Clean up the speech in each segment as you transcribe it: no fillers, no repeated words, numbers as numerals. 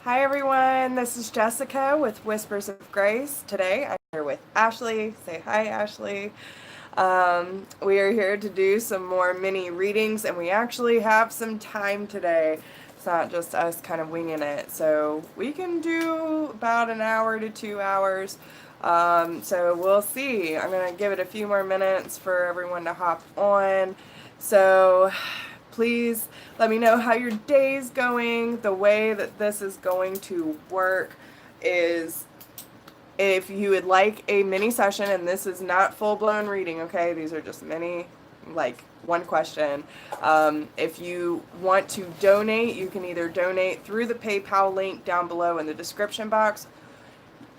Hi everyone, this is Jessica with Whispers of Grace. Today I'm here with Ashley. Say hi, Ashley. We are here to do some more mini readings, and we actually have some time today. It's not just us kind of winging it, so we can do about an hour to 2 hours. So we'll see. I'm going to give it a few more minutes for everyone to hop on. So please let me know how your day's going. The way that this is going to work is, if you would like a mini session, and this is not full-blown reading, okay? These are just mini, like one question. If you want to donate, you can either donate through the PayPal link down below in the description box,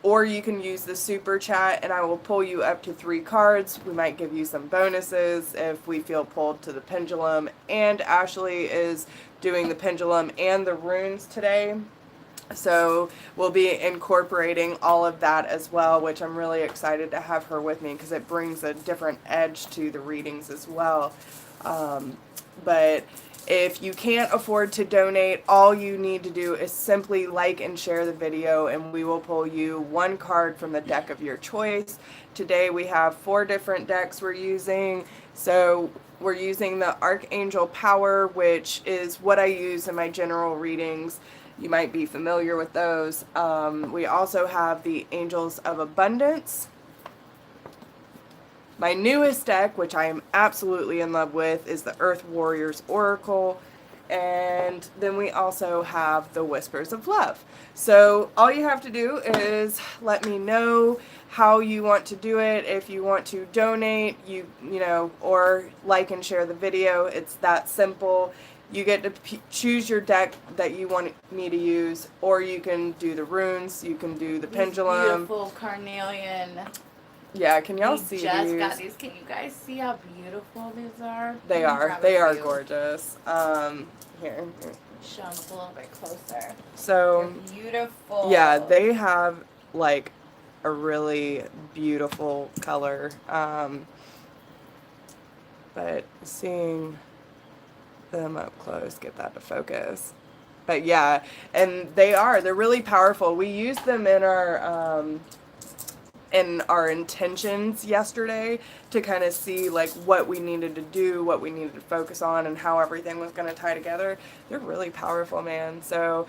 or you can use the super chat, and I will pull you up to 3 cards. We might give you some bonuses if we feel pulled to the pendulum. And Ashley is doing the pendulum and the runes today, so we'll be incorporating all of that as well, which I'm really excited to have her with me because it brings a different edge to the readings as well. But if you can't afford to donate, all you need to do is simply like and share the video, and we will pull you 1 card from the deck of your choice. Today we have 4 different decks we're using. So we're using the Archangel Power, which is what I use in my general readings. You might be familiar with those. We also have the Angels of Abundance. My newest deck, which I am absolutely in love with, is the Earth Warriors Oracle. And then we also have the Whispers of Love. So all you have to do is let me know how you want to do it. If you want to donate, you know, or like and share the video. It's that simple. You get to choose your deck that you want me to use, or you can do the runes, you can do the pendulum. Beautiful carnelian. Yeah, can y'all see Jess these? got these. Can you guys see how beautiful these are? They are gorgeous. Here. Show them a little bit closer. So they're beautiful. Yeah, they have like a really beautiful color. But seeing them up close, get that to focus. But yeah, and they're really powerful. We used them in our intentions yesterday to kind of see like what we needed to do, what we needed to focus on, and how everything was going to tie together. They're really powerful, man. So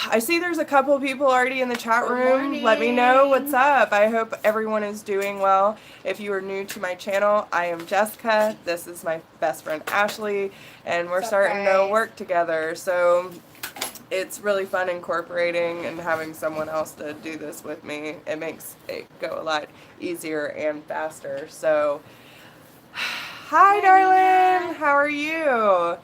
I see there's a couple of people already in the chat room. Let me know what's up. I hope everyone is doing well. If you are new to my channel, I am Jessica. This is my best friend Ashley, and we're starting to work together. So it's really fun incorporating and having someone else to do this with me. It makes it go a lot easier and faster. So, hi darling, how are you?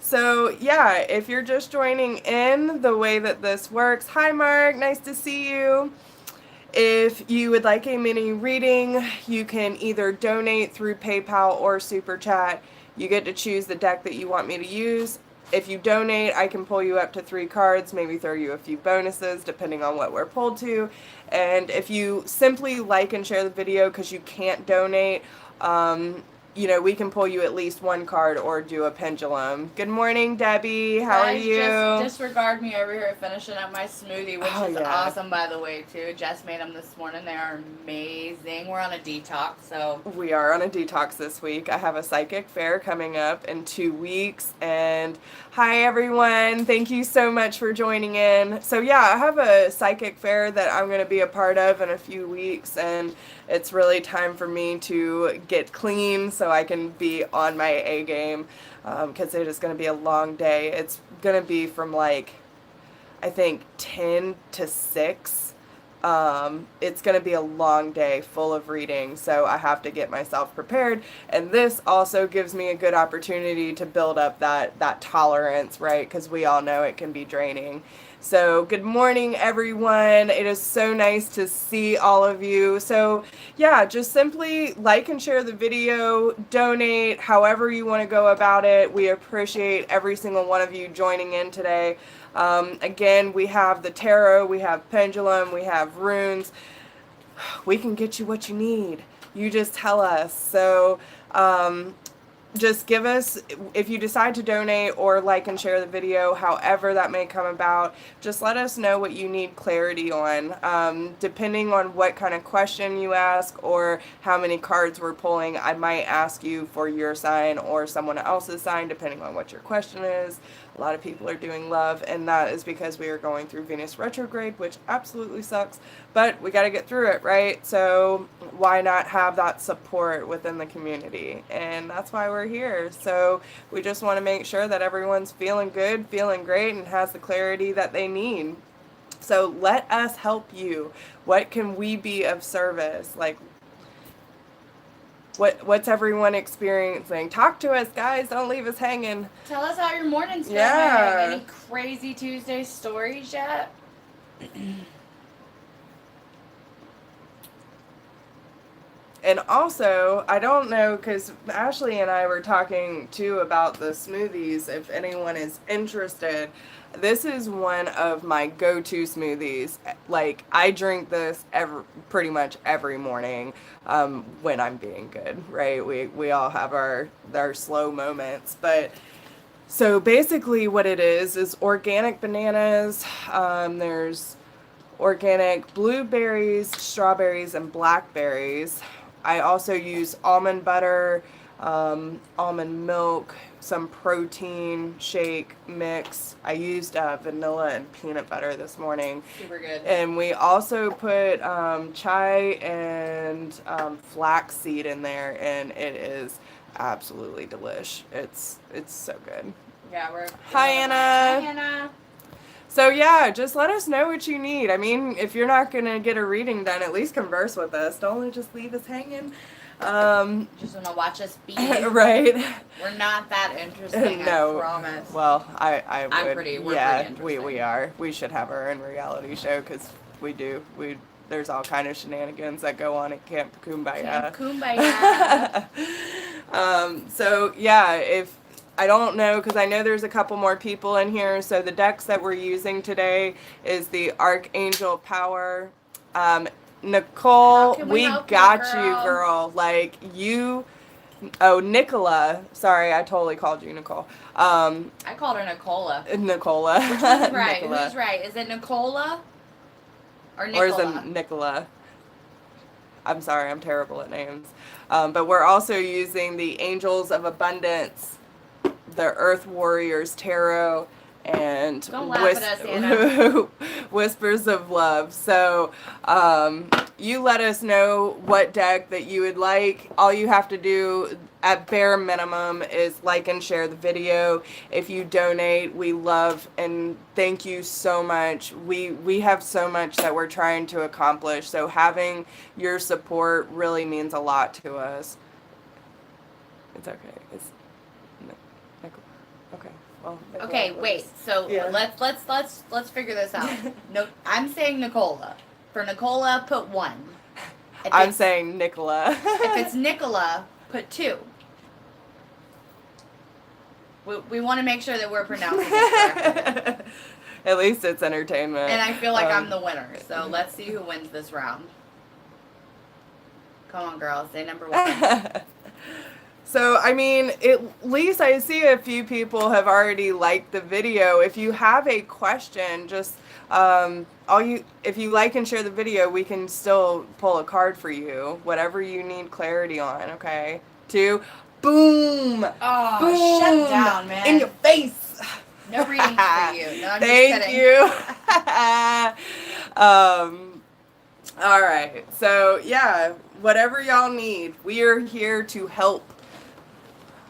So yeah, if you're just joining in, the way that this works, hi Mark, nice to see you. If you would like a mini reading, you can either donate through PayPal or Super Chat. You get to choose the deck that you want me to use. If you donate, I can pull you up to 3 cards, maybe throw you a few bonuses depending on what we're pulled to. And if you simply like and share the video because you can't donate, you know, we can pull you at least 1 card or do a pendulum. Good morning, Debbie. How are you? Just disregard me over here finishing up my smoothie, which is awesome, by the way, too. Jess made them this morning. They are amazing. We're on a detox, so. We are on a detox this week. I have a psychic fair coming up in 2 weeks. And hi, everyone. Thank you so much for joining in. So, yeah, I have a psychic fair that I'm going to be a part of in a few weeks. And it's really time for me to get clean so I can be on my A game, because it is going to be a long day. It's going to be from like, I think 10 to 6. It's going to be a long day full of reading, so I have to get myself prepared. And this also gives me a good opportunity to build up that tolerance, right? Because we all know it can be draining. So good morning, everyone. It is so nice to see all of you. So yeah, just simply like and share the video, donate, however you want to go about it. We appreciate every single one of you joining in today. Again, we have the tarot, we have pendulum, we have runes. We can get you what you need. You just tell us. So just give us, if you decide to donate or like and share the video, however that may come about, just let us know what you need clarity on. Depending on what kind of question you ask or how many cards we're pulling, I might ask you for your sign or someone else's sign, depending on what your question is. A lot of people are doing love, and that is because we are going through Venus retrograde, which absolutely sucks, but we got to get through it, right? So why not have that support within the community? And that's why we're here. So we just want to make sure that everyone's feeling good, feeling great, and has the clarity that they need. So let us help you. What can we be of service? Like, what's everyone experiencing? Talk to us, guys. Don't leave us hanging. Tell us how your morning's going. Yeah. Any crazy Tuesday stories yet? And also, I don't know, because Ashley and I were talking too about the smoothies, if anyone is interested. This is one of my go-to smoothies. Like, I drink this pretty much every morning when I'm being good, right? We all have our slow moments. But so basically what it is organic bananas. There's organic blueberries, strawberries, and blackberries. I also use almond butter, almond milk, some protein shake mix. I used vanilla and peanut butter this morning. Super good. And we also put chai and flaxseed in there, and it is absolutely delish. It's so good. Yeah, we're Hi, Anna. Hi, Anna. So yeah, just let us know what you need. I mean, if you're not gonna get a reading done, at least converse with us. Don't just leave us hanging. Just wanna watch us be. Right. We're not that interesting. No. I promise. Well, I would. We're pretty interesting. we are. We should have our own reality show because we do. There's all kind of shenanigans that go on at Camp Kumbaya. Camp Kumbaya. So yeah, if. I don't know, because I know there's a couple more people in here. So the decks that we're using today is the Archangel Power. Nicole, we got you, girl. Like, you... Oh, Nicola. Sorry, I totally called you Nicole. I called her Nicola. Nicola. Which one's right? Nicola. Who's right? Is it Nicola? Or Nicola? Or is it Nicola? I'm sorry, I'm terrible at names. But we're also using the Angels of Abundance, the Earth Warriors Tarot, and Don't laugh at us, Anna. Whispers of Love. So you let us know what deck that you would like. All you have to do at bare minimum is like and share the video. If you donate, we love and thank you so much. We have so much that we're trying to accomplish. So having your support really means a lot to us. It's okay. It's okay. Well, okay, wait. So yeah. let's figure this out. No, I'm saying Nicola. For Nicola, put 1. I'm saying Nicola. If it's Nicola, put 2. We want to make sure that we're pronouncing it correctly. At least it's entertainment. And I feel like I'm the winner. So let's see who wins this round. Come on, girls. Say number 1. So, I mean, at least I see a few people have already liked the video. If you have a question, just if you like and share the video, we can still pull a card for you. Whatever you need clarity on, okay? 2, boom! Oh, boom, shut down, man. In your face! No reading for you. No, I'm Thank just you. All right. So, yeah, whatever y'all need, we are here to help.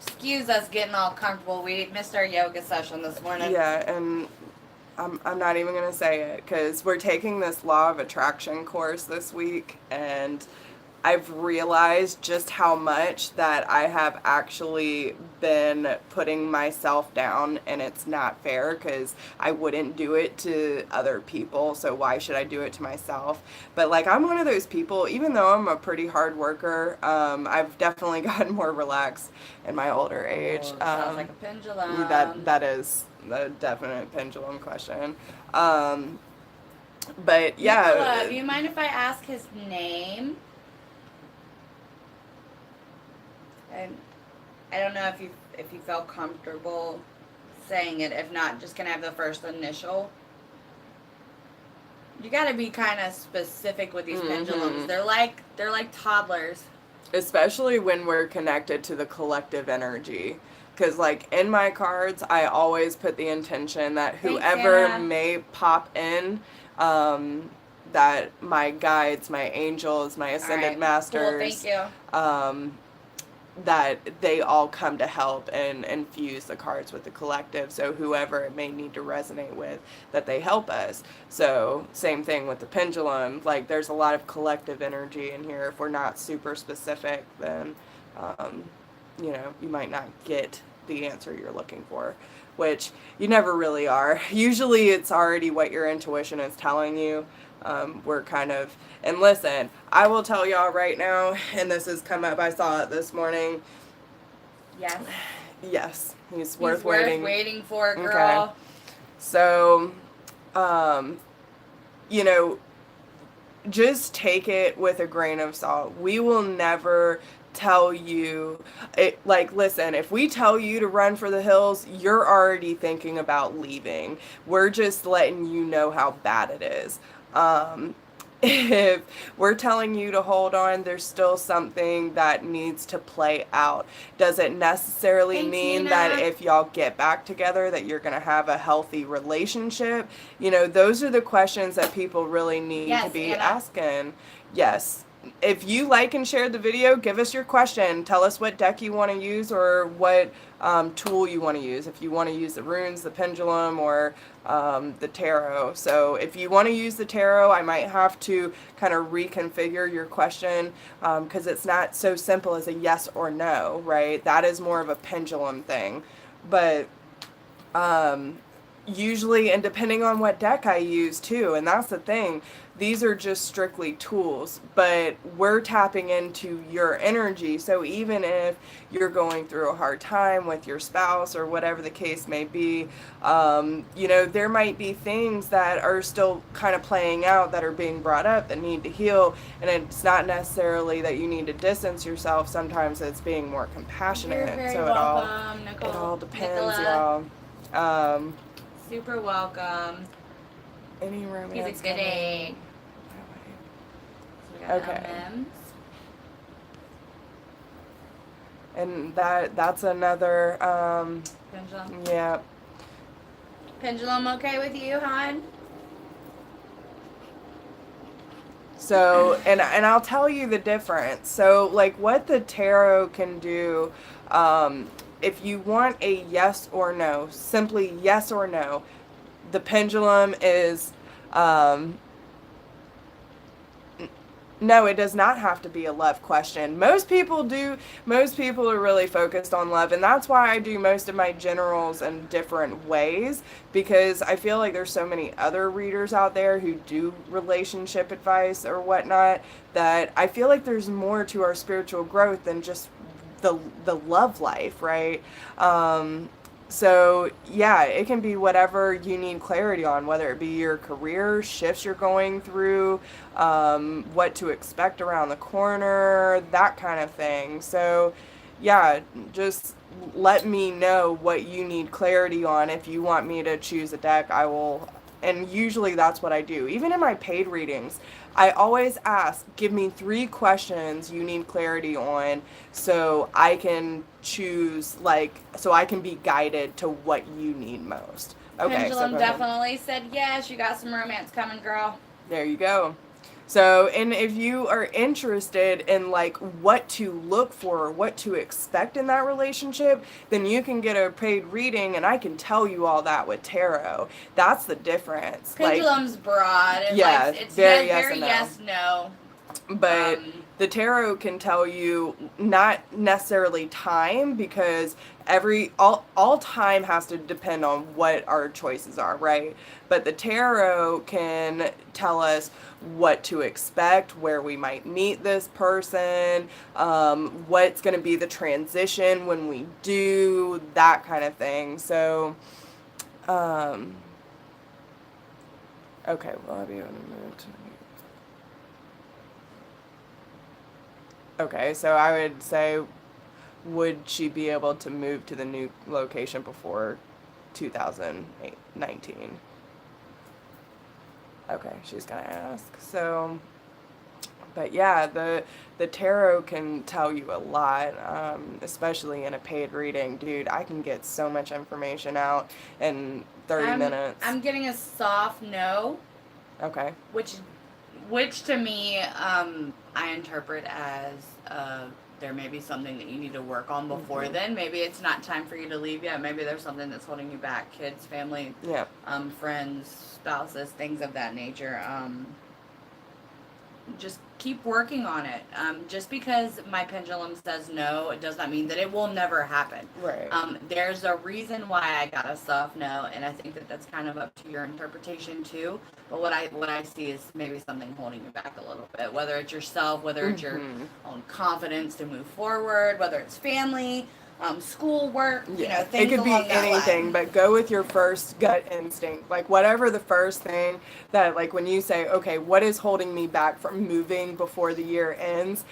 Excuse us getting all comfortable. We missed our yoga session this morning. Yeah, and I'm not even going to say it because we're taking this law of attraction course this week, and I've realized just how much that I have actually been putting myself down, and it's not fair because I wouldn't do it to other people, so why should I do it to myself? But like, I'm one of those people, even though I'm a pretty hard worker, I've definitely gotten more relaxed in my older age. Sounds like a pendulum. That is a definite pendulum question. But yeah. Nicola, do you mind if I ask his name? And I don't know if you felt comfortable saying it. If not, just gonna have the first initial. You gotta be kind of specific with these pendulums. They're like toddlers. Especially when we're connected to the collective energy. Because, like, in my cards, I always put the intention that whoever may pop in, that my guides, my angels, my ascended masters, cool, thank you. That they all come to help and infuse the cards with the collective. So whoever it may need to resonate with, that they help us. So same thing with the pendulum. Like, there's a lot of collective energy in here. If we're not super specific, then you know, you might not get the answer you're looking for, which you never really are. Usually it's already what your intuition is telling you. We're kind of, and listen, I will tell y'all right now, and this has come up, I saw it this morning. Yes. Yes, he's worth waiting for, girl. Okay. So, you know, just take it with a grain of salt. We will never tell you it, like, listen, if we tell you to run for the hills, you're already thinking about leaving. We're just letting you know how bad it is. If we're telling you to hold on, there's still something that needs to play out. Does it necessarily mean that if y'all get back together that you're going to have a healthy relationship? You know, those are the questions that people really need to be asking. Yes. If you like and share the video, give us your question. Tell us what deck you want to use or what tool you want to use. If you want to use the runes, the pendulum, or the tarot. So if you want to use the tarot, I might have to kind of reconfigure your question because it's not so simple as a yes or no, right? That is more of a pendulum thing. But usually, and depending on what deck I use too, and that's the thing, these are just strictly tools, but we're tapping into your energy. So even if you're going through a hard time with your spouse or whatever the case may be, you know, there might be things that are still kind of playing out that are being brought up that need to heal. And it's not necessarily that you need to distance yourself. Sometimes it's being more compassionate. You're very so welcome, Nicole. it all depends, y'all. Super welcome. Any romance? He's a good egg. So we got M&Ms. And that's another Pendulum. Yeah. Pendulum okay with you, hon? So, and I'll tell you the difference. So, like, what the tarot can do, if you want a yes or no, simply yes or no, the pendulum is, no, it does not have to be a love question. Most people are really focused on love, and that's why I do most of my generals in different ways, because I feel like there's so many other readers out there who do relationship advice or whatnot, that I feel like there's more to our spiritual growth than just the love life, right? So yeah, it can be whatever you need clarity on, whether it be your career, shifts you're going through, what to expect around the corner, that kind of thing. So yeah, just let me know what you need clarity on. If you want me to choose a deck, I will. And usually that's what I do. Even in my paid readings, I always ask, give me 3 questions you need clarity on so I can choose, like, so I can be guided to what you need most. Okay, Pendulum definitely said yes. You got some romance coming, girl. There you go. So, and if you are interested in, like, what to look for or what to expect in that relationship, then you can get a paid reading, and I can tell you all that with tarot. That's the difference. Pendulum's broad. Yeah, it's very yes, no. But the tarot can tell you not necessarily time, because all time has to depend on what our choices are, right? But the tarot can tell us what to expect, where we might meet this person, what's going to be the transition when we do, that kind of thing. So, okay, well, I'll be able to move to... Okay, so I would say would she be able to move to the new location before 2019? Okay, she's gonna ask. So, but yeah, the tarot can tell you a lot, especially in a paid reading. Dude, I can get so much information out in 30 minutes. I'm getting a soft no. Okay. Which to me, I interpret as there may be something that you need to work on before then. Maybe it's not time for you to leave yet. Maybe there's something that's holding you back. Kids, family, friends, spouses, things of that nature. Just keep working on it. Just because my pendulum says no, it does not mean that it will never happen. Right. There's a reason why I got a soft no, and I think that that's kind of up to your interpretation too. But what I see is maybe something holding you back a little bit. Whether it's yourself, whether it's your own confidence to move forward, whether it's family, school, work, things it could be anything, but go with your first gut instinct. Like, whatever the first thing that, like, when you say, okay, what is holding me back from moving before the year ends,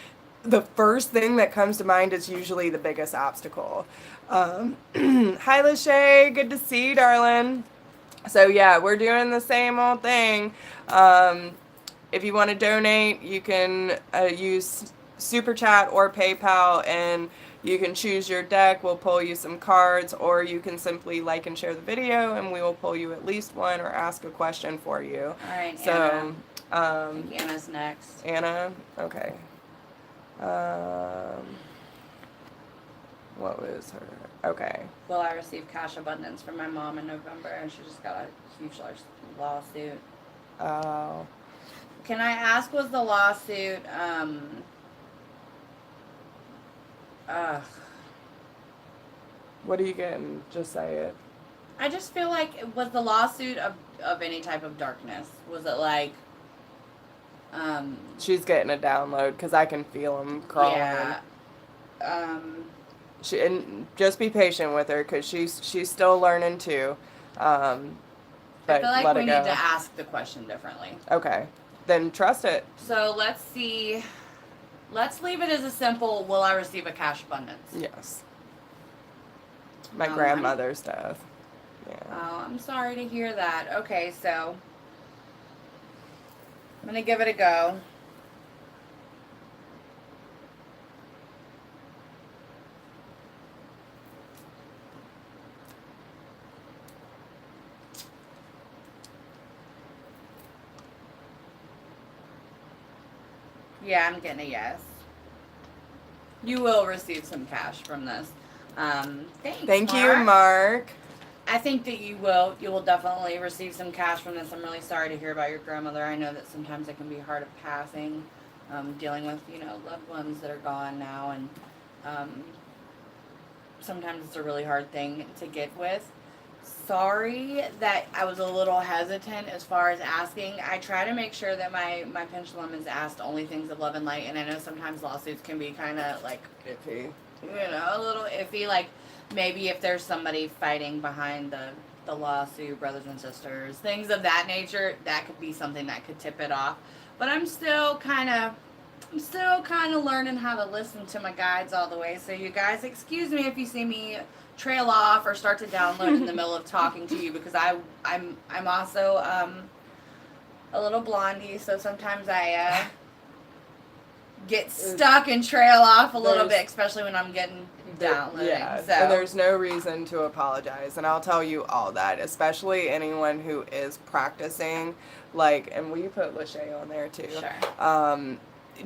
the first thing that comes to mind is usually the biggest obstacle. Hi, Lachey. Good to see you, darling. So, yeah, we're doing the same old thing. If you want to donate, you can use Super Chat or PayPal, and you can choose your deck. We'll pull you some cards, or you can simply like and share the video, and we will pull you at least one or ask a question for you. All right, so, Anna. Anna's next. Anna? Okay. What was her? Okay. Will I receive cash abundance from my mom in November? And she just got a huge lawsuit. Oh. Can I ask, was the lawsuit, what are you getting? Just say it. I just feel like, was the lawsuit of any type of darkness? Was it like, she's getting a download because I can feel them crawling. Yeah. And just be patient with her because she's still learning too. But I feel like we need to ask the question differently. Okay. Then trust it. So let's see. Let's leave it as a simple, will I receive a cash abundance? Yes. My grandmother's death. Yeah. Oh, I'm sorry to hear that. Okay, so I'm going to give it a go. Yeah, I'm getting a yes. You will receive some cash from this. Thanks, Thank you, Mark. I think that you will definitely receive some cash from this. I'm really sorry to hear about your grandmother. I know that sometimes it can be hard of passing, dealing with, loved ones that are gone now, and sometimes it's a really hard thing to get with. Sorry that I was a little hesitant as far as asking. I try to make sure that my pendulum is asked only things of love and light, and I know sometimes lawsuits can be kind of like iffy. A little iffy. Like maybe if there's somebody fighting behind the lawsuit, brothers and sisters, things of that nature, that could be something that could tip it off. But I'm still kind of learning how to listen to my guides all the way. So you guys, excuse me if you see me trail off or start to download in the middle of talking to you, because I'm also a little blondie, so sometimes I get stuck and trail off a little bit, especially when I'm getting downloading. Yeah, so. And there's no reason to apologize, and I'll tell you all that, especially anyone who is practicing, and will you put Lachey on there too? Sure.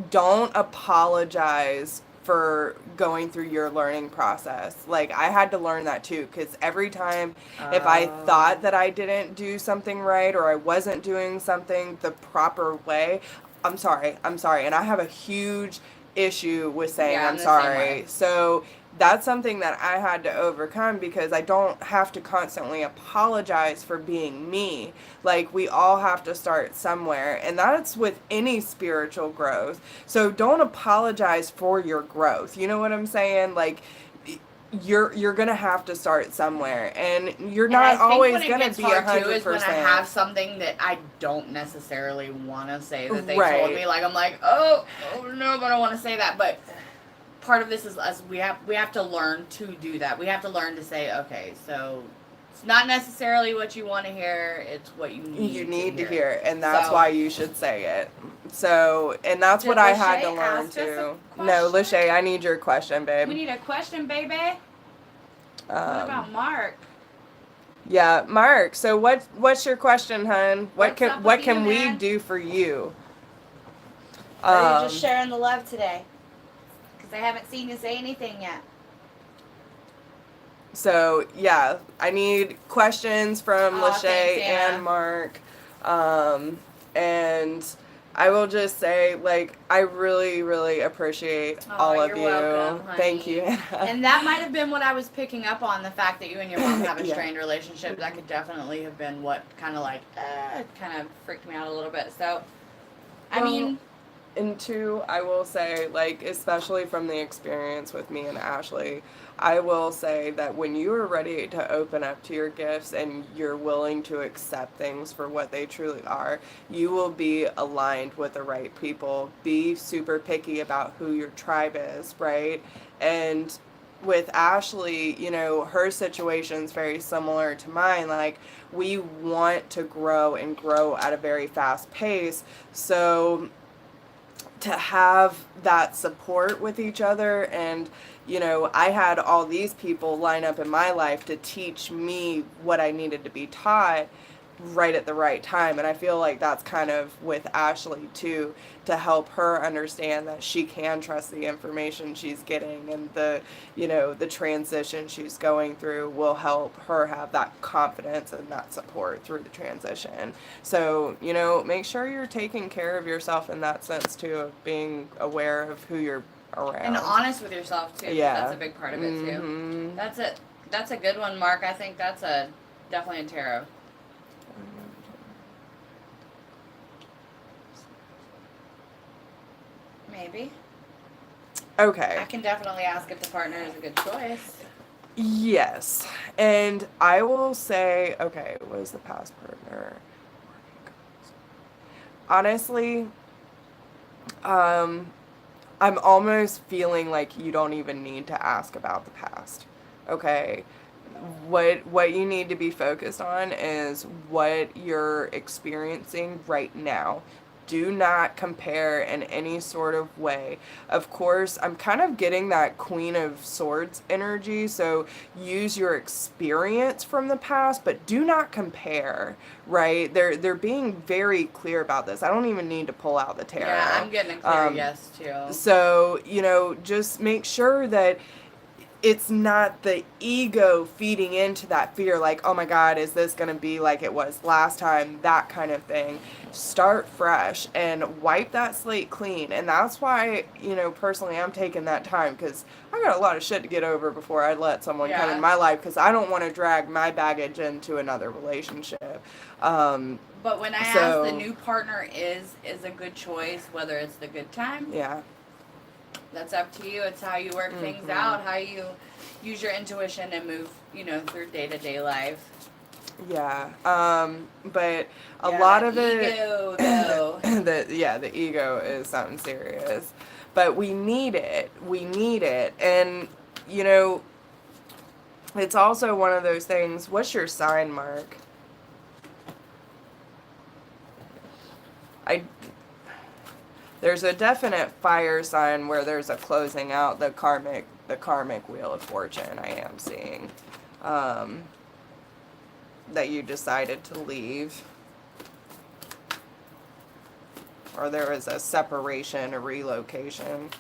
Don't apologize for going through your learning process. I had to learn that too, because every time if I thought that I didn't do something right or I wasn't doing something the proper way, I'm sorry, and I have a huge issue with saying I'm sorry. So that's something that I had to overcome, because I don't have to constantly apologize for being me. We all have to start somewhere, and that's with any spiritual growth. So don't apologize for your growth. You know what I'm saying? You're gonna have to start somewhere, and you're not always gonna be 100%. Is when I have something that I don't necessarily want to say that they told me. I'm like, oh no, but I don't want to say that. But part of this is us. We have to learn to do that. We have to learn to say, okay, so it's not necessarily what you want to hear. It's what you need to hear. And that's why you should say it. So, and that's what I had to learn too. No, Lachey, I need your question, babe. We need a question, baby. What about Mark? Yeah, Mark. So what's your question, hun? What can we do for you? Are you just sharing the love today? Because I haven't seen you say anything yet. So yeah, I need questions from Lachey and Mark, and I will just say, like, I really, really appreciate all of you. Welcome, honey. Thank you. And that might have been what I was picking up on, the fact that you and your mom have a strained relationship. That could definitely have been what kind of like, kind of freaked me out a little bit. So, I mean. And two, I will say, like, especially from the experience with me and Ashley, I will say that when you are ready to open up to your gifts and you're willing to accept things for what they truly are, you will be aligned with the right people. Be super picky about who your tribe is, right? And with Ashley, you know, her situation's very similar to mine. Like, we want to grow and grow at a very fast pace. So to have that support with each other, and you know, I had all these people line up in my life to teach me what I needed to be taught right at the right time. And I feel like that's kind of with Ashley too, to help her understand that she can trust the information she's getting, and the, you know, the transition she's going through will help her have that confidence and that support through the transition. So, you know, make sure you're taking care of yourself in that sense too, of being aware of who you're around. And honest with yourself too. Yeah. That's a big part of it too. That's it. That's a good one, Mark. I think that's definitely a tarot. Maybe. Okay. I can definitely ask if the partner is a good choice. Yes. And I will say, okay, what is the past partner? Honestly, I'm almost feeling like you don't even need to ask about the past. Okay? What you need to be focused on is what you're experiencing right now. Do not compare in any sort of way. Of course, I'm kind of getting that Queen of Swords energy, so use your experience from the past, but do not compare, right? They're being very clear about this. I don't even need to pull out the tarot. Yeah, I'm getting a clear yes, too. So, you know, just make sure that it's not the ego feeding into that fear, like, oh my God, is this going to be like it was last time? That kind of thing. Start fresh and wipe that slate clean. And that's why, you know, personally, I'm taking that time, because I got a lot of shit to get over before I let someone come in my life, because I don't want to drag my baggage into another relationship. But when I ask the new partner is a good choice, whether it's the good time. Yeah. That's up to you. It's how you work things out, how you use your intuition and move, you know, through day-to-day life. Yeah. But a lot of it, ego, though. the ego is something serious. But we need it. We need it. And, you know, it's also one of those things. What's your sign, Mark? There's a definite fire sign where there's a closing out, the karmic wheel of fortune I am seeing, that you decided to leave. Or there was a separation, a relocation.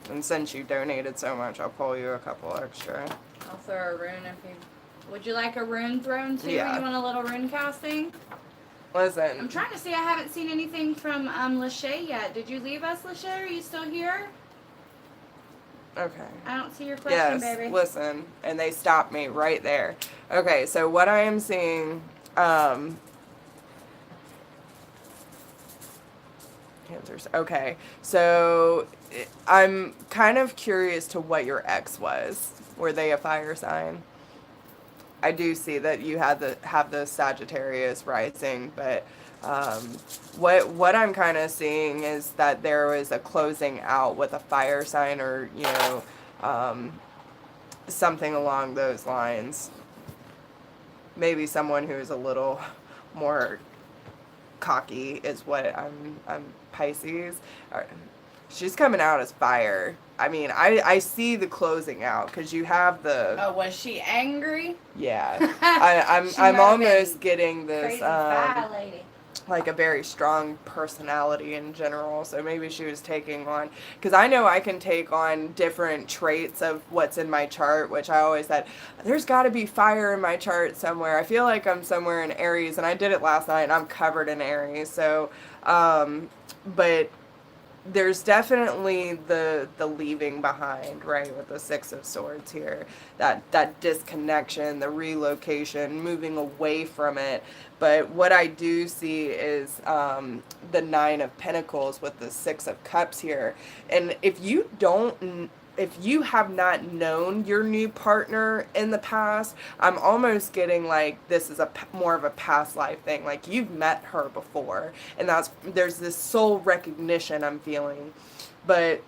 And since you donated so much, I'll pull you a couple extra. I'll throw a rune if you... Would you like a rune thrown too? Yeah. You want a little rune casting? Listen. I'm trying to see. I haven't seen anything from Lachey yet. Did you leave us, Lachey? Are you still here? Okay. I don't see your question, yes, baby. Listen. And they stopped me right there. Okay, so what I am seeing, Cancers. Okay, so I'm kind of curious to what your ex was. Were they a fire sign? I do see that you have the Sagittarius rising, but what I'm kind of seeing is that there was a closing out with a fire sign, or something along those lines. Maybe someone who's a little more cocky is what I'm Pisces. She's coming out as fire. I mean, I see the closing out because you have the. Oh, was she angry? Yeah, I'm almost getting this crazy fire lady. Like a very strong personality in general. So maybe she was taking on, because I know I can take on different traits of what's in my chart, which I always said, there's got to be fire in my chart somewhere. I feel like I'm somewhere in Aries, and I did it last night, and I'm covered in Aries. So, but there's definitely the leaving behind, right, with the Six of Swords here, that disconnection, the relocation, moving away from it. But what I do see is the Nine of Pentacles with the Six of Cups here. And if you have not known your new partner in the past, I'm almost getting like this is more of a past life thing. Like you've met her before, and there's this soul recognition I'm feeling. But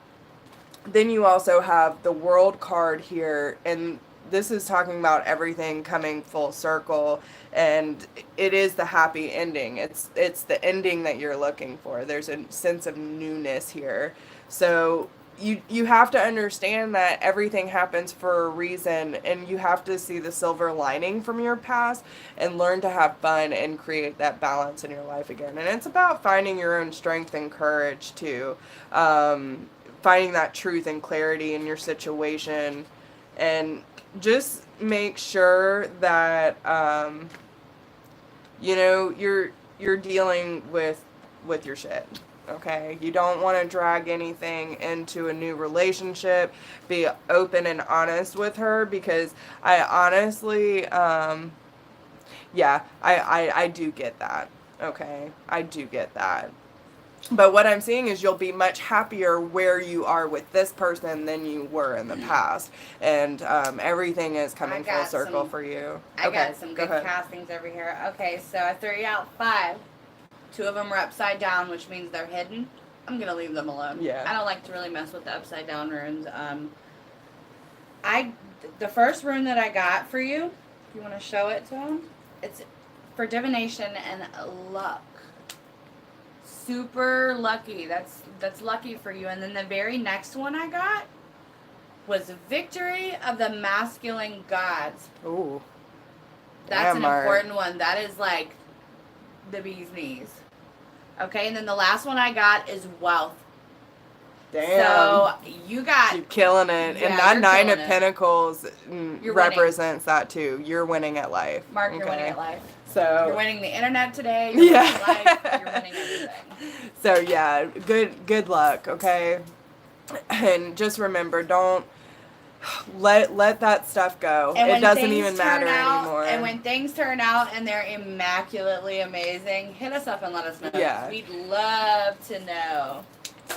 then you also have the World card here, and this is talking about everything coming full circle, and it is the happy ending. It's the ending that you're looking for. There's a sense of newness here. So you have to understand that everything happens for a reason, and you have to see the silver lining from your past and learn to have fun and create that balance in your life again. And it's about finding your own strength and courage too, finding that truth and clarity in your situation, and just make sure that you're dealing with your shit. Okay, you don't want to drag anything into a new relationship. Be open and honest with her, because I honestly, I do get that. Okay, I do get that. But what I'm seeing is you'll be much happier where you are with this person than you were in the past, and everything is coming full circle for you. I got some good castings over here. Okay, so I threw you out 5. 2 of them are upside down, which means they're hidden. I'm going to leave them alone. Yeah. I don't like to really mess with the upside down runes. The first rune that I got for you, if you want to show it to them, it's for divination and luck. Super lucky. That's lucky for you. And then the very next one I got was Victory of the Masculine Gods. Ooh. That's an important one. That is like the bee's knees. Okay, and then the last one I got is Wealth. Damn. So you're killing it. Yeah, and that Nine of Pentacles represents that too. You're winning at life. Mark, you're winning at life. So you're winning the internet today. You're winning life. You're winning everything. So yeah, good luck. Okay, and just remember, don't let that stuff go. It doesn't even matter anymore. And when things turn out and they're immaculately amazing, hit us up and let us know. Yeah, we'd love to know.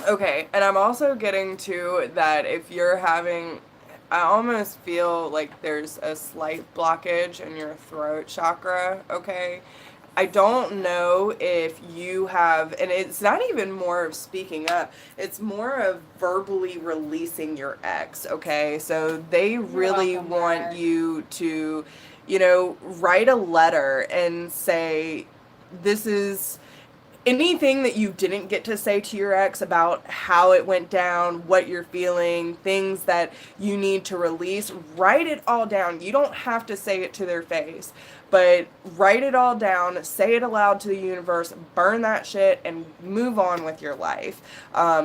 Okay, and I'm also getting to that if you're having, I almost feel like there's a slight blockage in your throat chakra, okay? I don't know if you have, and it's not even more of speaking up, it's more of verbally releasing your ex, okay? So they really want you to, write a letter and say, this is anything that you didn't get to say to your ex about how it went down, what you're feeling, things that you need to release, write it all down. You don't have to say it to their face, but write it all down, say it aloud to the universe, burn that shit, and move on with your life.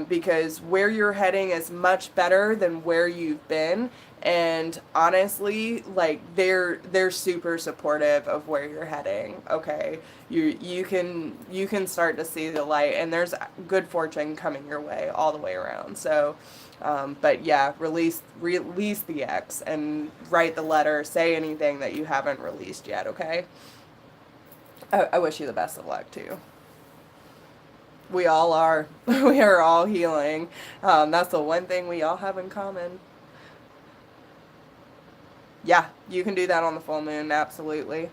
Because where you're heading is much better than where you've been. And honestly, like they're super supportive of where you're heading. Okay, you can start to see the light, and there's good fortune coming your way all the way around. So, but yeah, release the ex and write the letter. Say anything that you haven't released yet. Okay. I wish you the best of luck too. We all are. We are all healing. That's the one thing we all have in common. Yeah, you can do that on the full moon, absolutely.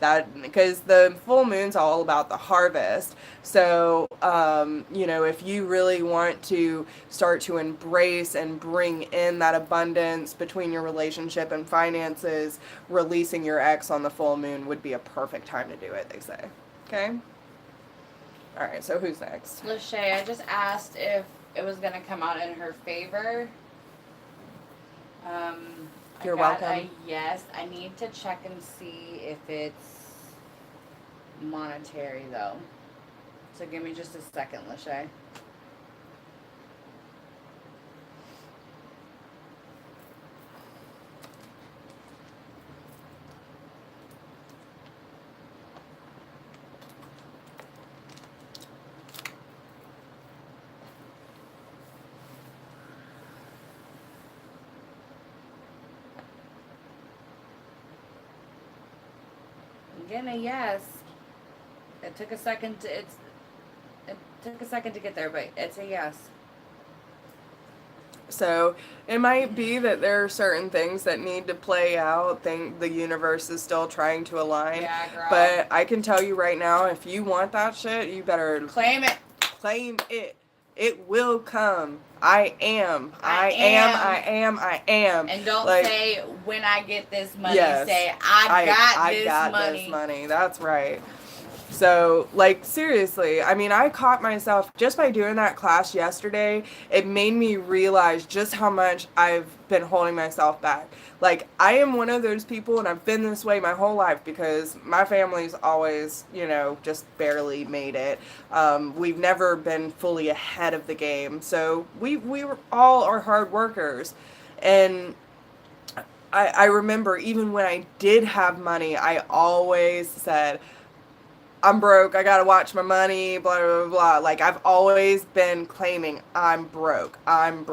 That, because the full moon's all about the harvest. So, if you really want to start to embrace and bring in that abundance between your relationship and finances, releasing your ex on the full moon would be a perfect time to do it, they say. Okay? All right, so who's next? Lachey, I just asked if it was going to come out in her favor. You're welcome. Yes. I need to check and see if it's monetary, though. So give me just a second, Lachey. Again, a yes. It took a second to get there, but it's a yes. So it might be that there are certain things that need to play out. The universe is still trying to align. Yeah, girl. But I can tell you right now, if you want that shit, you better claim it. Claim it. It will come. I am. And don't say, when I get this money, yes, say, I got this money. That's right. So, seriously, I mean, I caught myself just by doing that class yesterday. It made me realize just how much I've been holding myself back. I am one of those people, and I've been this way my whole life because my family's always, just barely made it. We've never been fully ahead of the game. So we all are hard workers. And I remember even when I did have money, I always said, I'm broke, I gotta watch my money, blah, blah, blah. I've always been claiming I'm broke. I am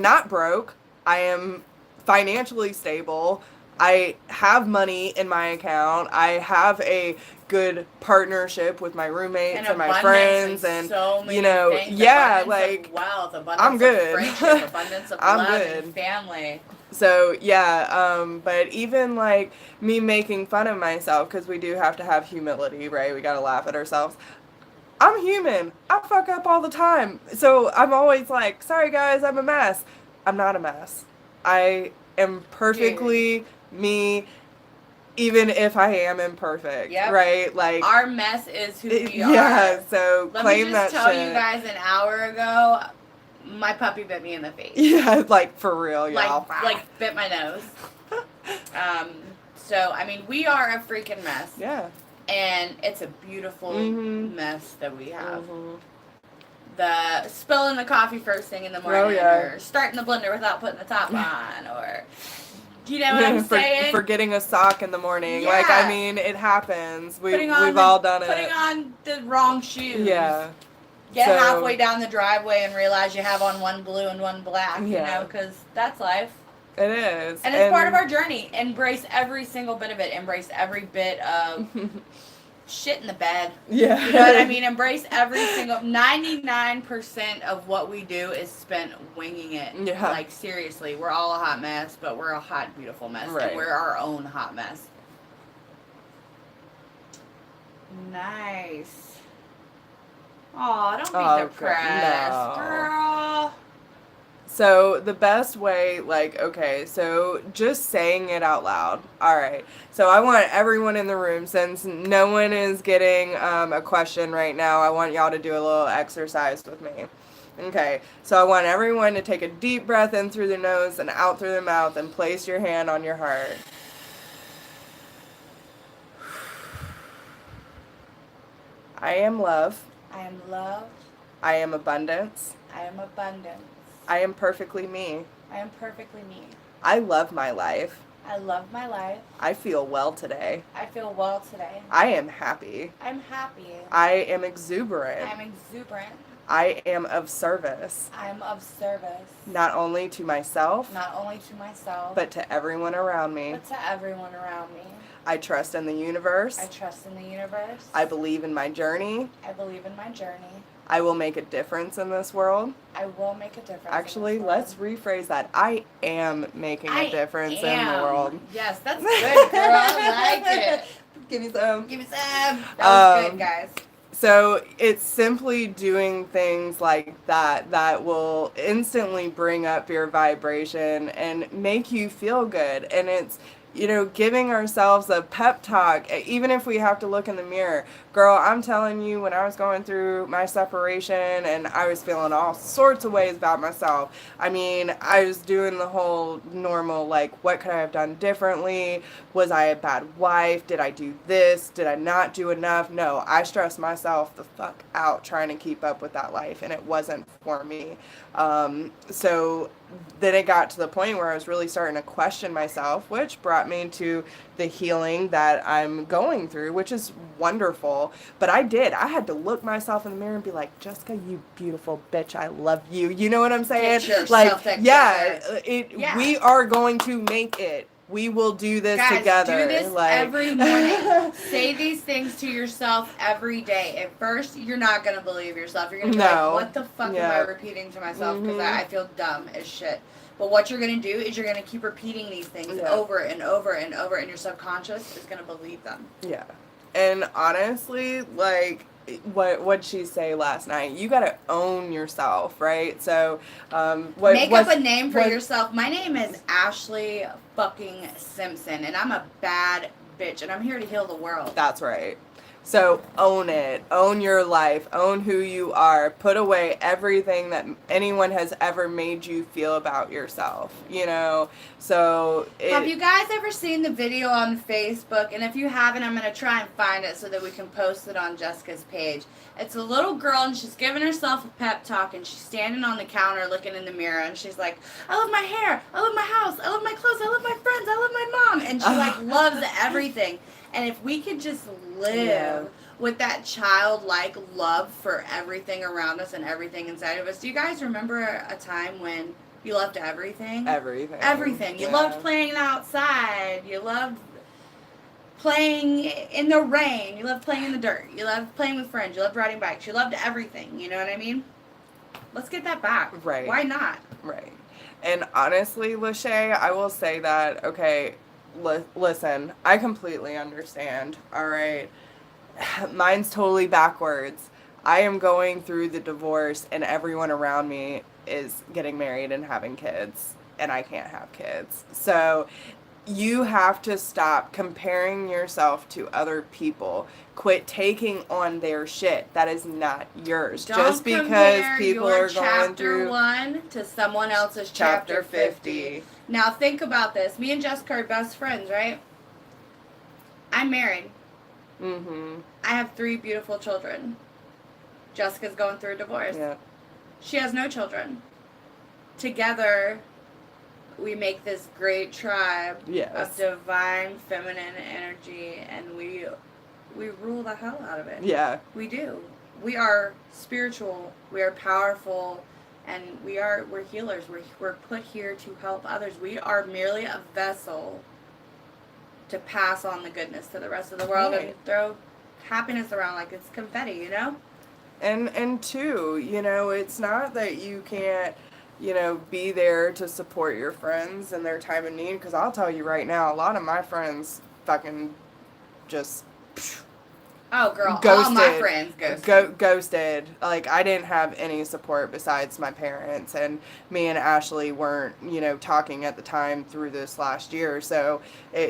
not broke. I am financially stable. I have money in my account. I have a good partnership with my roommates and my friends, and so many things. Yeah, abundance of wealth, abundance I'm good. Of friendship, abundance of I'm love good. And family. So yeah, but even me making fun of myself, because we do have to have humility, right? We gotta laugh at ourselves. I'm human. I fuck up all the time. So I'm always sorry guys, I'm a mess. I'm not a mess. I am perfectly me, even if I am imperfect. Yep. Right? Our mess is who we are. Yeah, so claim that shit. Let me just tell you guys, an hour ago, my puppy bit me in the face. Yeah, for real, y'all. Bit my nose. So, I mean, we are a freaking mess. Yeah. And it's a beautiful mess that we have. The spilling the coffee first thing in the morning, or starting the blender without putting the top on, or, you know what I'm saying? Forgetting a sock in the morning. Yeah. I mean, it happens. We've all done it. Putting on the wrong shoes. Yeah. Get halfway down the driveway and realize you have on one blue and one black, because that's life. It is. And it's part of our journey. Embrace every single bit of it. Embrace every bit of shit in the bed. Yeah. You know what I mean? Embrace every single... 99% of what we do is spent winging it. Yeah. Seriously, we're all a hot mess, but we're a hot, beautiful mess. Right. And we're our own hot mess. Nice. Aw, don't be depressed, girl. So the best way, so just saying it out loud. All right. So I want everyone in the room, since no one is getting a question right now, I want y'all to do a little exercise with me. Okay. So I want everyone to take a deep breath in through the nose and out through the mouth, and place your hand on your heart. I am love. I am love. I am abundance. I am abundance. I am perfectly me. I am perfectly me. I love my life. I love my life. I feel well today. I feel well today. I am happy. I'm happy. I am exuberant. I'm exuberant. I am of service. I'm of service. Not only to myself. Not only to myself. But to everyone around me. But to everyone around me. I trust in the universe. I trust in the universe. I believe in my journey. I believe in my journey. I will make a difference in this world. I will make a difference. Actually, let's rephrase that. I am making a difference in the world. Yes, that's good, girl. I like it. Give me some. Give me some. That was good, guys. So it's simply doing things like that will instantly bring up your vibration and make you feel good. And it's, giving ourselves a pep talk, even if we have to look in the mirror. Girl, I'm telling you, when I was going through my separation and I was feeling all sorts of ways about myself, I mean, I was doing the whole normal, like, what could I have done differently? Was I a bad wife? Did I do this? Did I not do enough? No, I stressed myself the fuck out trying to keep up with that life, and it wasn't for me. So then it got to the point where I was really starting to question myself, which brought me to the healing that I'm going through, which is wonderful. But I had to look myself in the mirror and be like, Jessica, you beautiful bitch, I love you. You know what I'm saying? Like, we are going to make it. We will do this together. Do this every morning. Say these things to yourself every day. At first, you're not going to believe yourself. You're going to be like, what the fuck am I repeating to myself? Because I feel dumb as shit. But what you're going to do is you're going to keep repeating these things over and over and over, and your subconscious is going to believe them. Yeah. And honestly, like, what'd she say last night? You gotta own yourself, right? So, make up a name for yourself. My name is Ashley fucking Simpson, and I'm a bad bitch, and I'm here to heal the world. That's right. So own it. Own your life. Own who you are. Put away everything that anyone has ever made you feel about yourself, So have you guys ever seen the video on Facebook? And if you haven't, I'm going to try and find it so that we can post it on Jessica's page. It's a little girl, and she's giving herself a pep talk, and she's standing on the counter looking in the mirror, and she's like, I love my hair. I love my house. I love my clothes. I love my friends. I love my mom. And she, loves everything. And if we could just live with that childlike love for everything around us and everything inside of us. Do you guys remember a time when you loved everything? Everything. You loved playing outside. You loved playing in the rain. You loved playing in the dirt. You loved playing with friends. You loved riding bikes. You loved everything. You know what I mean? Let's get that back. Right. Why not? Right. And honestly, Lachey, I will say that, okay, listen, I completely understand, all right? Mine's totally backwards. I am going through the divorce, and everyone around me is getting married and having kids, and I can't have kids. So you have to stop comparing yourself to other people. Quit taking on their shit. That is not yours. Don't just because people are going chapter through 1 to someone else's chapter 50. Now think about this. Me and Jessica are best friends, right? I'm married. Mm-hmm. I have 3 beautiful children. Jessica's going through a divorce. Yeah. She has no children. Together, we make this great tribe of divine feminine energy, and we rule the hell out of it. Yeah. We do. We are spiritual. We are powerful. And we're healers. We're put here to help others. We are merely a vessel to pass on the goodness to the rest of the world and throw happiness around like it's confetti, And two, it's not that you can't, be there to support your friends in their time of need. Because I'll tell you right now, a lot of my friends fucking just... Oh, girl, ghosted. All my friends ghosted. Ghosted. Like, I didn't have any support besides my parents, and me and Ashley weren't, talking at the time through this last year, so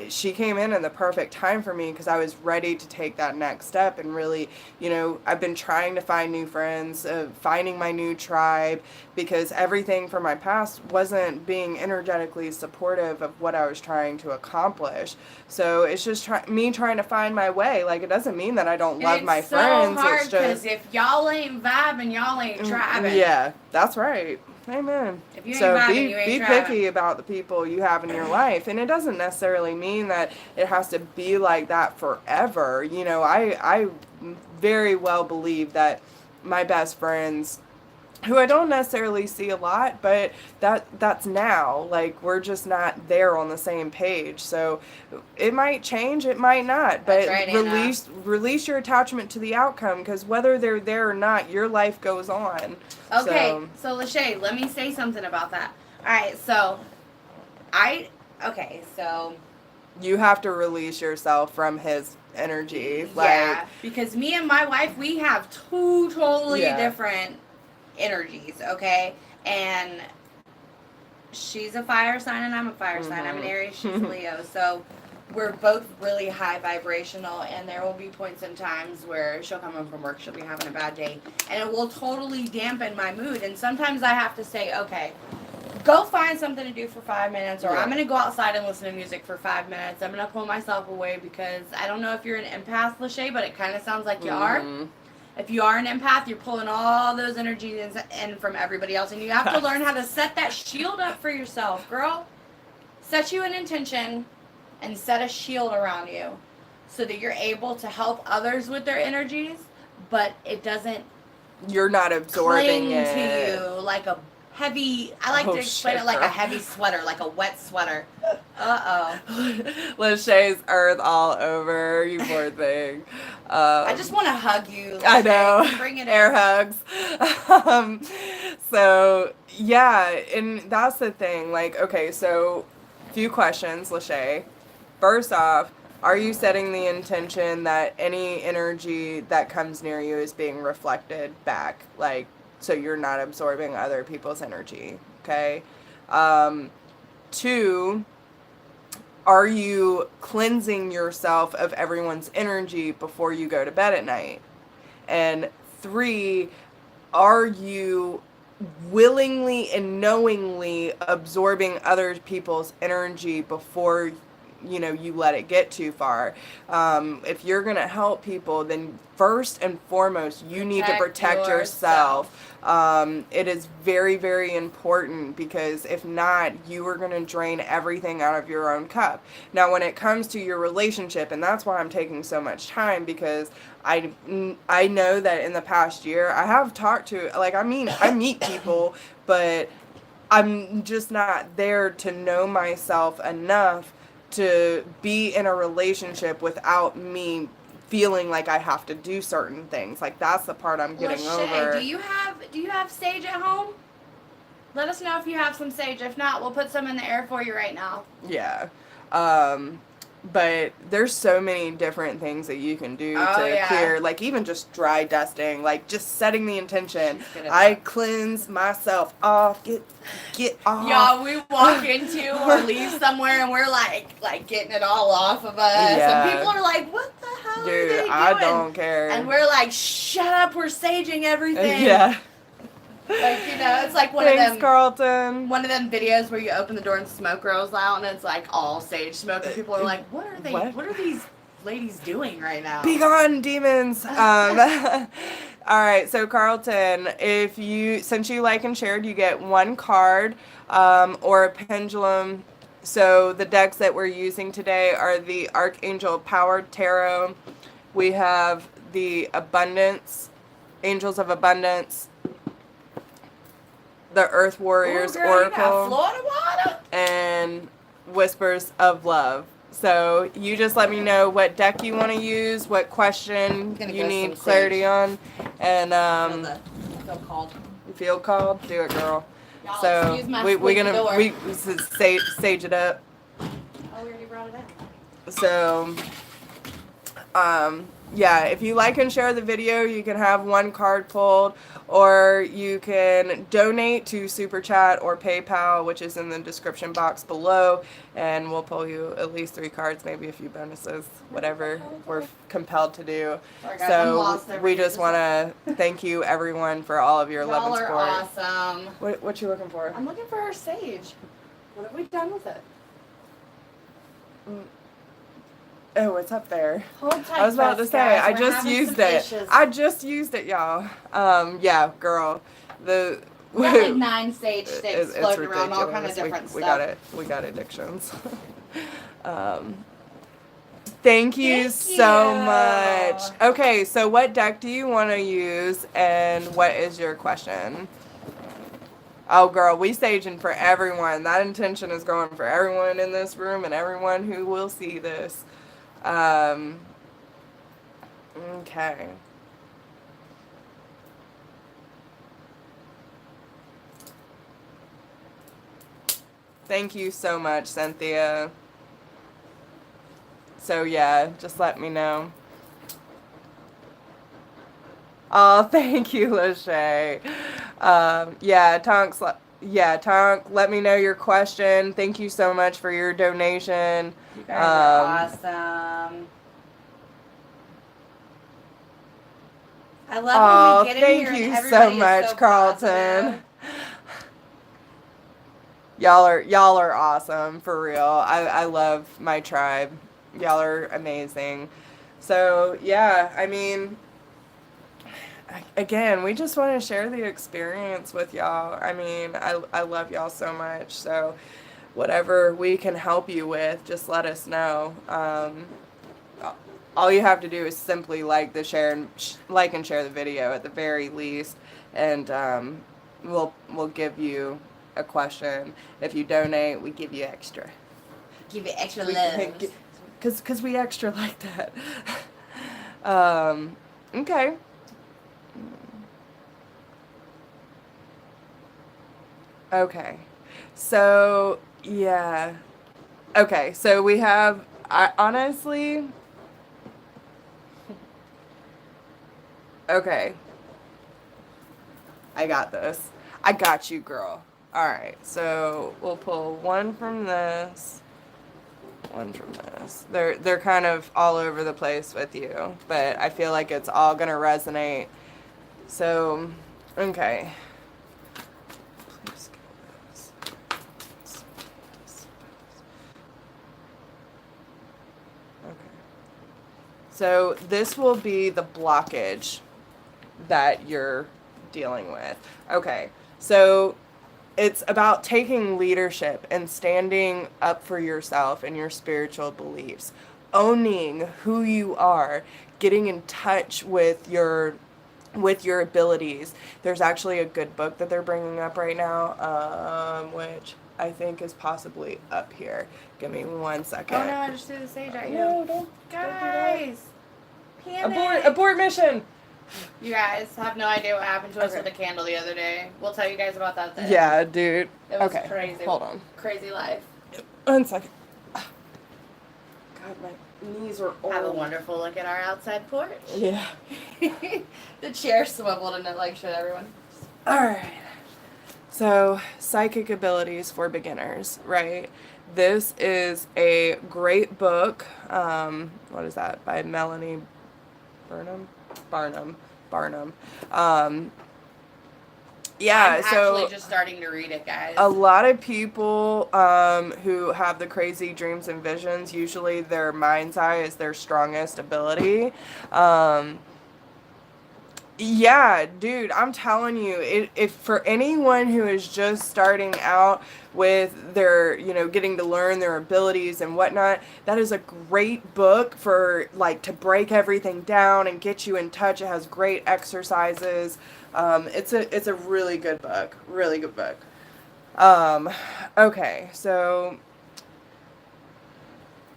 she came in the perfect time for me because I was ready to take that next step and really, I've been trying to find new friends, finding my new tribe, because everything from my past wasn't being energetically supportive of what I was trying to accomplish. So it's just me trying to find my way. Like, it doesn't mean that I don't love my friends. It's so hard because if y'all ain't vibing, y'all ain't driving. Yeah, that's right. Amen. If you ain't vibing, you ain't be driving. picky about the people you have in your life, and it doesn't necessarily mean that it has to be like that forever. I very well believe that my best friends who I don't necessarily see a lot, but that's now. Like, we're just not there on the same page. So it might change, it might not. But That's right, release your attachment to the outcome, because whether they're there or not, your life goes on. Okay, so Lachey, let me say something about that. All right, so you have to release yourself from his energy. Yeah, because me and my wife, we have two totally different energies, okay? And she's a fire sign and I'm a fire sign. I'm an Aries, she's a Leo. So we're both really high vibrational, and there will be points and times where she'll come home from work, she'll be having a bad day, and it will totally dampen my mood. And sometimes I have to say, okay, go find something to do for 5 minutes, or I'm going to go outside and listen to music for 5 minutes. I'm going to pull myself away, because I don't know if you're an empath, Lachey, but it kind of sounds like you are. If you are an empath, you're pulling all those energies in from everybody else, and you have to learn how to set that shield up for yourself, girl. Set you an intention and set a shield around you so that you're able to help others with their energies, but it doesn't you're not absorbing cling it to you like a heavy, I like to explain it like a heavy sweater, like a wet sweater. Lachey's earth all over, you poor thing. I just want to hug you. I know. Bring it Air in. hugs. So, yeah, and that's the thing. Like, okay, so, few questions, Lachey. First off, are you setting the intention that any energy that comes near you is being reflected back? Like, so you're not absorbing other people's energy, okay? 2, are you cleansing yourself of everyone's energy before you go to bed at night? And 3, are you willingly and knowingly absorbing other people's energy before you let it get too far? If you're going to help people, then first and foremost, you need to protect yourself. It is very, very important, because if not, you are going to drain everything out of your own cup. Now, when it comes to your relationship, and that's why I'm taking so much time, because I know that in the past year, I have talked to, I meet people, but I'm just not there to know myself enough to be in a relationship without me feeling like I have to do certain things. Like, that's the part I'm getting over. Do you have sage at home? Let us know if you have some sage. If not, we'll put some in the air for you right now. Yeah. But there's so many different things that you can do to clear, like even just dry dusting, like just setting the intention. I cleanse myself off, get off. Y'all, we walk into or leave somewhere and we're like getting it all off of us. Yeah. And people are like, what the hell are they doing? I don't care. And we're like, shut up, we're saging everything. Yeah. Like, it's like Thanks, Carlton. One of them videos where you open the door and smoke rolls out, and it's like all sage smoke, and people are like, what are these ladies doing right now? Be gone, demons. All right, so Carlton, since you like and shared, you get 1 card or a pendulum. So the decks that we're using today are the Archangel Powered Tarot. We have the Abundance, Angels of Abundance, the Earth Warriors Oracle, and Whispers of Love. So you just let me know what deck you want to use, what question you need clarity on, and feel called. You feel called? Do it, girl. Y'all, so we sage it up. Oh, we already brought it in. So yeah, if you like and share the video, you can have 1 card pulled, or you can donate to Super Chat or PayPal, which is in the description box below, and we'll pull you at least 3 cards, maybe a few bonuses, whatever we're compelled to do. So we just want to thank you, everyone, for all of your love and support. Y'all are awesome. What you looking for? I'm looking for our sage. What have we done with it? Oh, it's up there. Hold tight, I was about to say, guys. I just used it. I just used it, y'all. Yeah, girl. We got like 9 sage sticks floating around, all kind of different stuff. We got addictions. Thank you so much. Okay, so what deck do you want to use, and what is your question? Oh, girl, we staging for everyone. That intention is going for everyone in this room and everyone who will see this. Okay. Thank you so much, Cynthia. So, yeah, just let me know. Oh, thank you, Lachey. Tonk, let me know your question. Thank you so much for your donation. You guys are awesome. I love when we get in here and everybody is so thank you so much, Carlton. Y'all are awesome, for real. I love my tribe. Y'all are amazing. So, yeah, I mean, again, we just want to share the experience with y'all. I mean, I love y'all so much. So, whatever we can help you with, just let us know. All you have to do is simply like and share the video at the very least, and we'll give you a question. If you donate, we give you extra. Give you extra love. Cause we extra like that. Okay. Okay. So, yeah. Okay, so we have, honestly, okay. I got this. I got you, girl. Alright, so we'll pull one from this, one from this. They're kind of all over the place with you, but I feel like it's all gonna resonate. So, okay. Please give this. Okay. So this will be the blockage that you're dealing with. Okay. So it's about taking leadership and standing up for yourself and your spiritual beliefs, owning who you are, getting in touch with your abilities. There's actually a good book that they're bringing up right now, which I think is possibly up here. Give me 1 second. Oh no, I just threw the sage at you. No, don't. Guys, don't do that. Abort mission. You guys have no idea what happened to us with the candle the other day. We'll tell you guys about that then. Yeah, dude. It was crazy. Hold on. Crazy life. 1 second. God, my knees are old. Have a wonderful look at our outside porch. Yeah. The chair swiveled and it like shit, everyone. Alright. So, psychic abilities for beginners, right? This is a great book. What is that? By Melanie Barnum. Yeah, I'm actually just starting to read it, guys. A lot of people who have the crazy dreams and visions, usually their mind's eye is their strongest ability. Yeah, dude, I'm telling you, if for anyone who is just starting out with their, getting to learn their abilities and whatnot, that is a great book for, to break everything down and get you in touch. It has great exercises. It's a really good book. Really good book. Okay, so,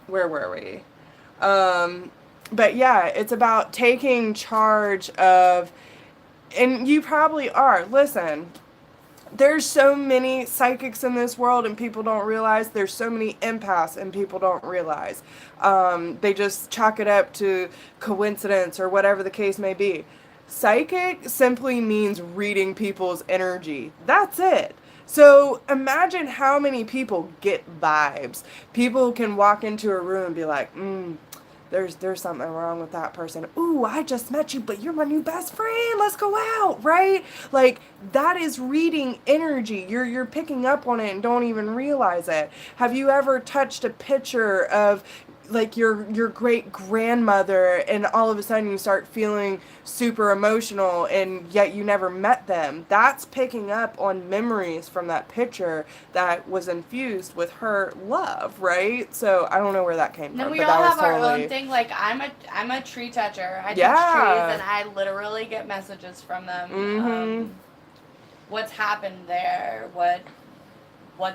where were we? But yeah, it's about taking charge of, and you probably are. Listen, there's so many psychics in this world and people don't realize. There's so many empaths and people don't realize. They just chalk it up to coincidence or whatever the case may be. Psychic simply means reading people's energy. That's it. So imagine how many people get vibes. People can walk into a room and be like, there's something wrong with that person. Ooh, I just met you, but you're my new best friend. Let's go out, right? That is reading energy. You're picking up on it and don't even realize it. Have you ever touched a picture of your great grandmother and all of a sudden you start feeling super emotional and yet you never met them? That's picking up on memories from that picture that was infused with her love, right? So I don't know where that came from. We all have our own thing. I'm a tree toucher. I touch trees and I literally get messages from them. what's happened there, what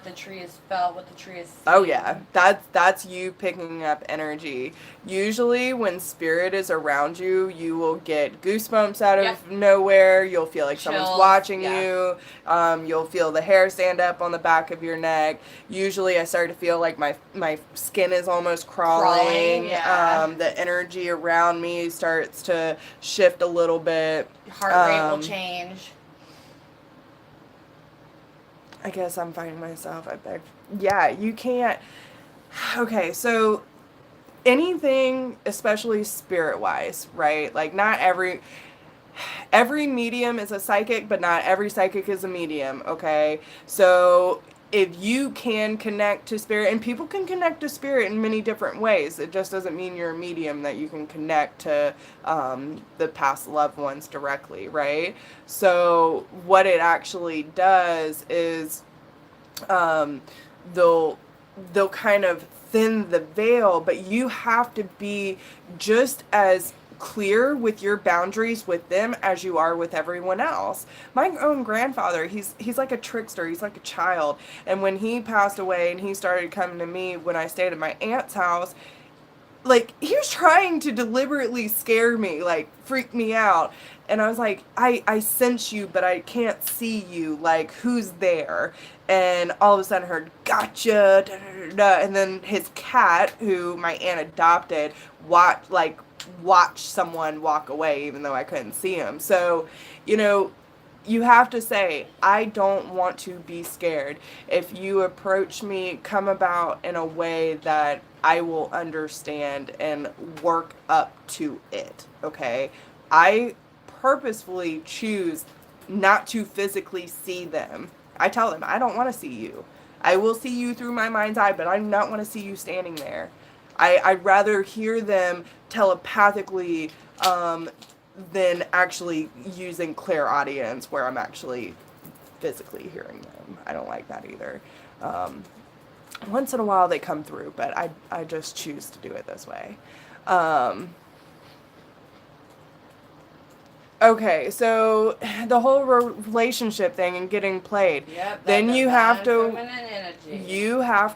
the tree has felt, what the tree has seen. Oh yeah, that's you picking up energy. Usually when spirit is around you, you will get goosebumps out of nowhere. You'll feel like Chills, someone's watching you. You'll feel the hair stand up on the back of your neck. Usually I start to feel like my skin is almost crawling. The energy around me starts to shift a little bit. Heart rate will change. I guess I'm finding myself. Yeah, you can't. Okay, so anything, especially spirit-wise, right? Like not every medium is a psychic, but not every psychic is a medium, okay? So if you can connect to spirit, and people can connect to spirit in many different ways. It just doesn't mean you're a medium that you can connect to the past loved ones directly, right? So what it actually does is they'll kind of thin the veil, but you have to be just as clear with your boundaries with them as you are with everyone else. My own grandfather, he's like a trickster, he's like a child, and when he passed away and he started coming to me when I stayed at my aunt's house, like he was trying to deliberately scare me, like freak me out, and I was like, I sense you but I can't see you, like who's there? And all of a sudden I heard gotcha, da, da, da, da. And then his cat, who my aunt adopted, watch someone walk away even though I couldn't see him. So, you have to say, I don't want to be scared. If you approach me, come about in a way that I will understand and work up to it, okay? I purposefully choose not to physically see them. I tell them, I don't want to see you. I will see you through my mind's eye, but I do not want to see you standing there. I'd rather hear them telepathically than actually using clairaudience where I'm actually physically hearing them. I don't like that either. Once in a while they come through, but I just choose to do it this way. Okay, so the whole relationship thing and getting played. Yep, then you have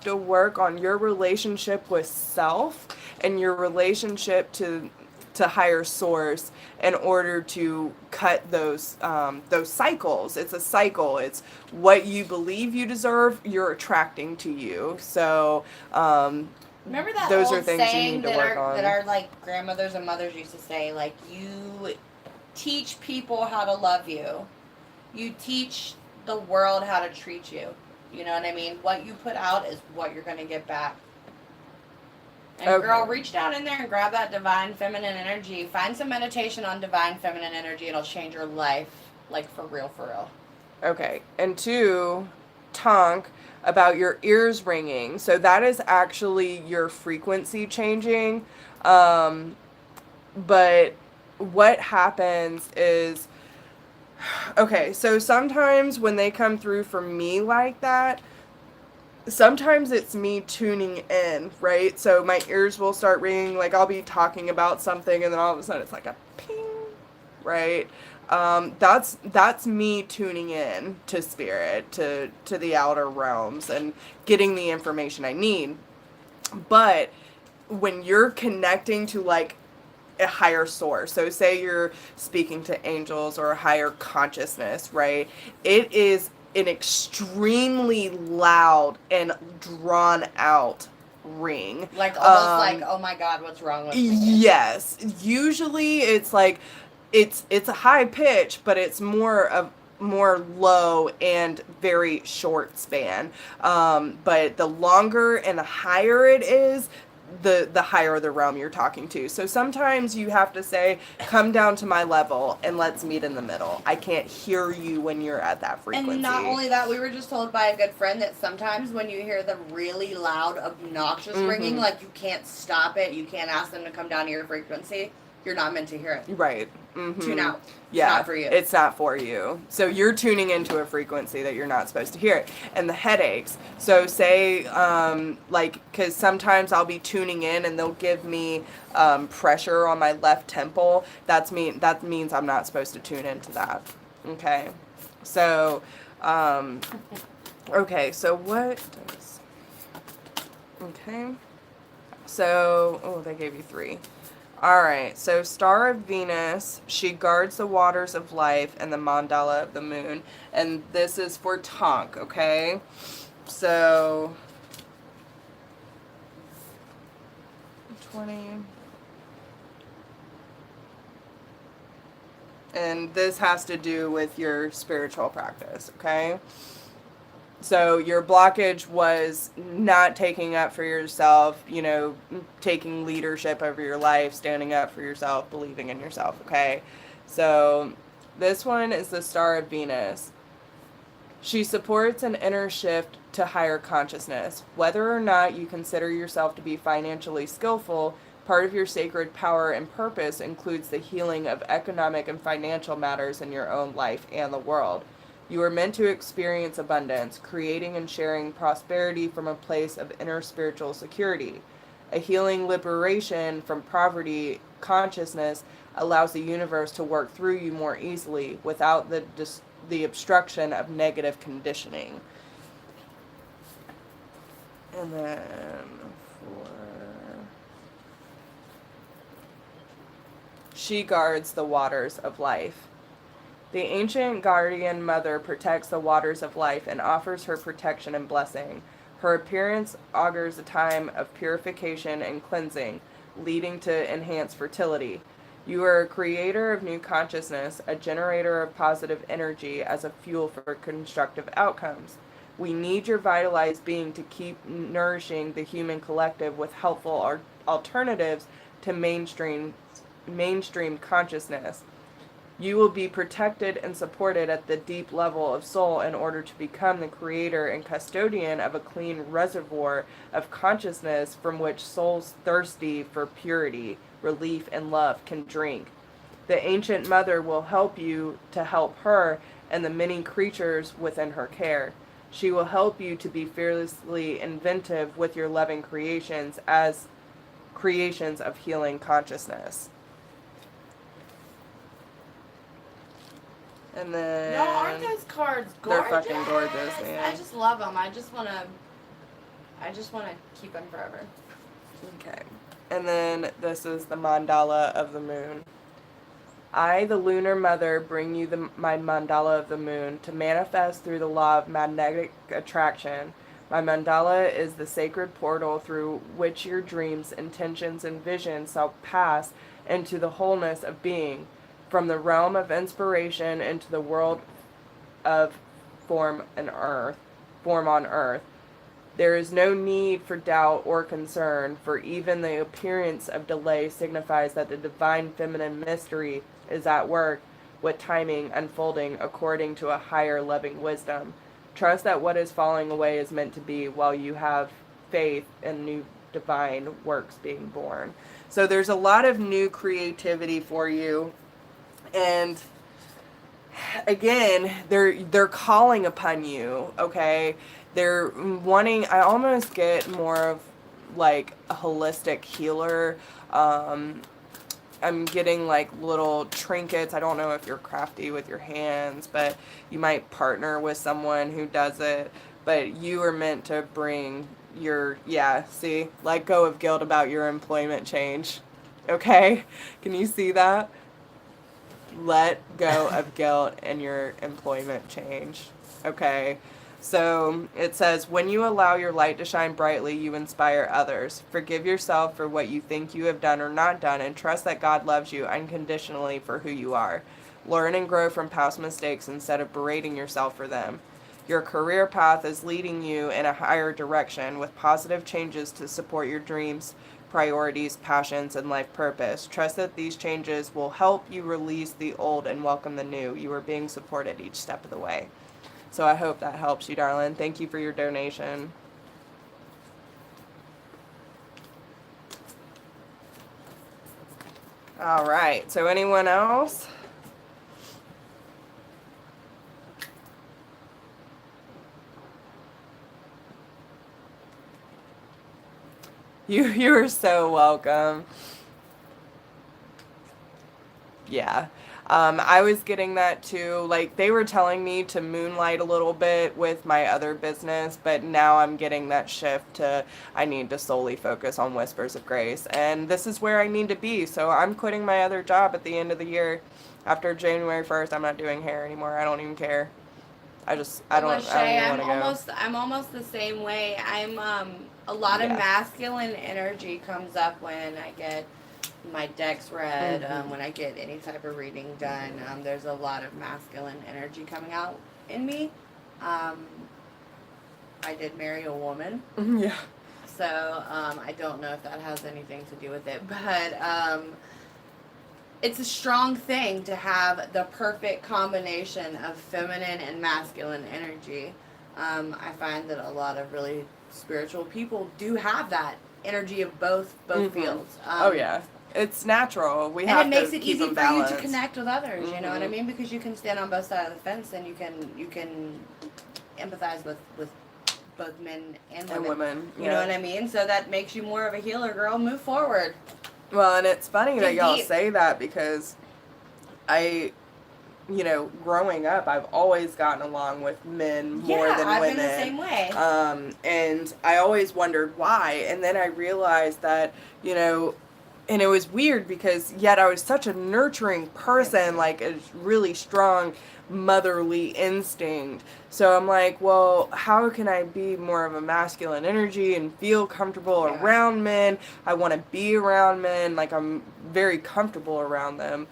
to work on your relationship with self and your relationship to higher source in order to cut those cycles. It's a cycle. It's what you believe you deserve, you're attracting to you. So remember that those old are things saying you need to work on. that our like grandmothers and mothers used to say, like, you teach people how to love you. You teach the world how to treat you. You know what I mean? What you put out is what you're going to get back. And girl, reach down in there and grab that divine feminine energy. Find some meditation on divine feminine energy. It'll change your life, like for real, for real. Okay. And 2, Tonk, about your ears ringing. So that is actually your frequency changing. But what happens is, okay, so sometimes when they come through for me like that, sometimes it's me tuning in, right? So my ears will start ringing, like I'll be talking about something and then all of a sudden it's like a ping, right? That's me tuning in to spirit, to the outer realms and getting the information I need. But when you're connecting to like a higher source, so say you're speaking to angels or a higher consciousness, right? It is an extremely loud and drawn out ring. Like almost like, oh my God, what's wrong with me? Yes. Usually it's like, it's a high pitch, but it's more low and very short span. But the longer and the higher it is, the higher the realm you're talking to. So sometimes you have to say, come down to my level and let's meet in the middle. I can't hear you when you're at that frequency. And not only that, we were just told by a good friend that sometimes when you hear the really loud, obnoxious ringing, like you can't stop it, you can't ask them to come down to your frequency, you're not meant to hear it. Right. Tune out. Yeah, it's not for you. It's not for you. So you're tuning into a frequency that you're not supposed to hear. And the headaches. So say, because sometimes I'll be tuning in and they'll give me pressure on my left temple. That means I'm not supposed to tune into that. Okay. So, okay, so what does, okay, so, oh, they gave you 3. All right, so Star of Venus, she guards the waters of life and the mandala of the moon. And this is for Tonk, okay? So, 20. And this has to do with your spiritual practice, okay? So your blockage was not taking up for yourself, you know, taking leadership over your life, standing up for yourself, believing in yourself, okay? So this one is the Star of Venus. She supports an inner shift to higher consciousness. Whether or not you consider yourself to be financially skillful, part of your sacred power and purpose includes the healing of economic and financial matters in your own life and the world. You are meant to experience abundance, creating and sharing prosperity from a place of inner spiritual security. A healing liberation from poverty consciousness allows the universe to work through you more easily without the obstruction of negative conditioning. And then she guards the waters of life. The ancient guardian mother protects the waters of life and offers her protection and blessing. Her appearance augurs a time of purification and cleansing, leading to enhanced fertility. You are a creator of new consciousness, a generator of positive energy as a fuel for constructive outcomes. We need your vitalized being to keep nourishing the human collective with helpful alternatives to mainstream consciousness. You will be protected and supported at the deep level of soul in order to become the creator and custodian of a clean reservoir of consciousness from which souls thirsty for purity, relief, and love can drink. The ancient mother will help you to help her and the many creatures within her care. She will help you to be fearlessly inventive with your loving creations as creations of healing consciousness. And then... No, aren't those cards gorgeous? They're fucking gorgeous, man. I just love them. I just want to keep them forever. Okay. And then this is the mandala of the moon. I, the lunar mother, bring you my mandala of the moon to manifest through the law of magnetic attraction. My mandala is the sacred portal through which your dreams, intentions, and visions shall pass into the wholeness of being, from the realm of inspiration into the world of form on earth. There is no need for doubt or concern, for even the appearance of delay signifies that the divine feminine mystery is at work, with timing unfolding according to a higher loving wisdom. Trust that what is falling away is meant to be, while you have faith in new divine works being born. So there's a lot of new creativity for you. And again, they're calling upon you, okay? They're wanting, I almost get more of like a holistic healer. I'm getting like little trinkets. I don't know if you're crafty with your hands, but you might partner with someone who does it. But you are meant to bring let go of guilt about your employment change. Okay? Can you see that? Let go of guilt and your employment change. Okay? So it says, when you allow your light to shine brightly, you inspire others. Forgive yourself for what you think you have done or not done, and trust that God loves you unconditionally for who you are. Learn and grow from past mistakes instead of berating yourself for them. Your career path is leading you in a higher direction with positive changes to support your dreams, priorities, passions, and life purpose. Trust that these changes will help you release the old and welcome the new. You are being supported each step of the way. So I hope that helps you, darling. Thank you for your donation. All right. So anyone else? You are so welcome. Yeah. I was getting that too. Like, they were telling me to moonlight a little bit with my other business, but now I'm getting that shift to I need to solely focus on Whispers of Grace. And this is where I need to be. So I'm quitting my other job at the end of the year. After January 1st, I'm not doing hair anymore. I don't even care. I don't even want to go. I'm almost the same way. I'm a lot of masculine energy comes up when I get my decks read, when I get any type of reading done. There's a lot of masculine energy coming out in me. I did marry a woman. Yeah. So I don't know if that has anything to do with it, but it's a strong thing to have the perfect combination of feminine and masculine energy. I find that a lot of really spiritual people do have that energy of both fields. Oh yeah, it's natural. We have to keep them balanced. And it makes it easy for you to connect with others. You know what I mean? Because you can stand on both sides of the fence, and you can empathize with both men and women. You know what I mean? So that makes you more of a healer, girl. Move forward. Well, and it's funny that y'all say that because growing up, I've always gotten along with men more than women. Yeah, I've been the same way. And I always wondered why. And then I realized that, and it was weird because yet I was such a nurturing person, like a really strong motherly instinct. So I'm like, well, how can I be more of a masculine energy and feel comfortable around men? I want to be around men. Like, I'm very comfortable around them.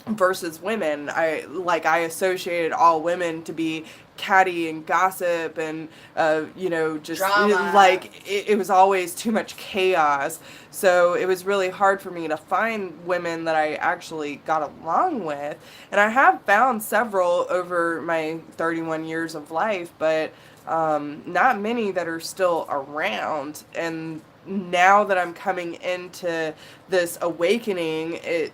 Versus women, I associated all women to be catty and gossip and just drama. Like it was always too much chaos. So it was really hard for me to find women that I actually got along with, and I have found several over my 31 years of life, but not many that are still around. And now that I'm coming into this awakening,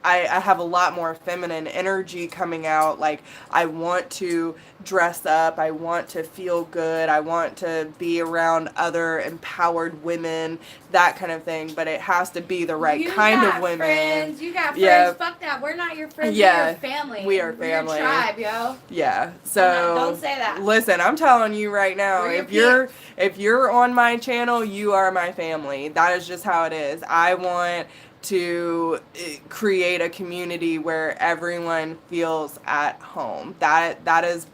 I have a lot more feminine energy coming out. Like, I want to dress up. I want to feel good. I want to be around other empowered women, that kind of thing. But it has to be the right kind of women. Friends. You got friends. Fuck that. We're not your friends. We're your family. We are family. We're your tribe, yo. Yeah. So don't say that. Listen, I'm telling you right now, if you're on my channel, you are my family. That is just how it is. I want to create a community where everyone feels at home. That is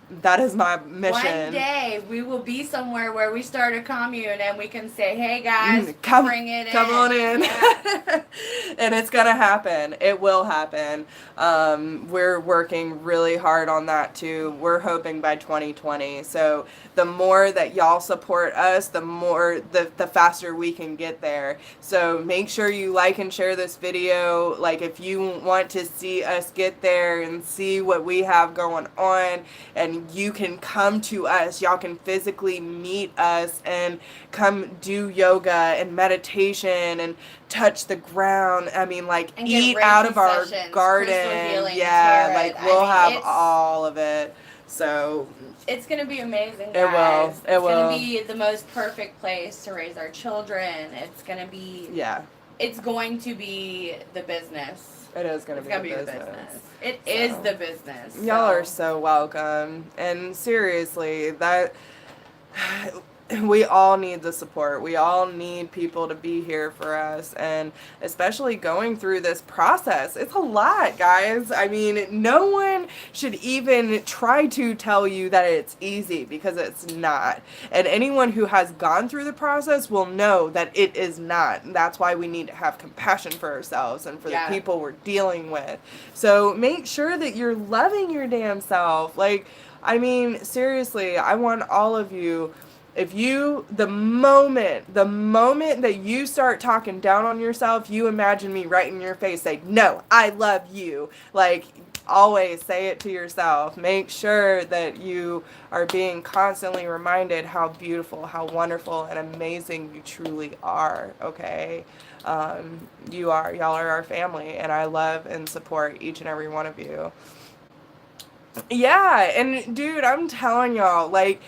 my mission. One day we will be somewhere where we start a commune and we can say, "Hey guys, bring it in. Come on in." Yeah. And it's gonna happen. It will happen. We're working really hard on that too. We're hoping by 2020. So the more that y'all support us, the faster we can get there. So make sure you like and share this video. Like, if you want to see us get there and see what we have going on, and you can come to us, y'all can physically meet us and come do yoga and meditation and touch the ground. I mean, like, and eat out of our garden. Yeah, like, we'll have all of it. So it's going to be amazing, guys. It will. It's going to be the most perfect place to raise our children. It's going to be... Yeah. It's going to be the business. It is going to be the business. It is the business. Y'all are so welcome. And seriously, that... we all need the support. We all need people to be here for us, and especially going through this process. It's a lot, guys. I mean, no one should even try to tell you that it's easy, because it's not. And anyone who has gone through the process will know that it is not. And that's why we need to have compassion for ourselves and for the people we're dealing with. So make sure that you're loving your damn self. Like, I mean, seriously, I want all of you... the moment that you start talking down on yourself, you imagine me right in your face saying, "No, I love you." Like, always say it to yourself. Make sure that you are being constantly reminded how beautiful, how wonderful, and amazing you truly are, okay? Y'all are our family, and I love and support each and every one of you. Yeah, and dude, I'm telling y'all, like,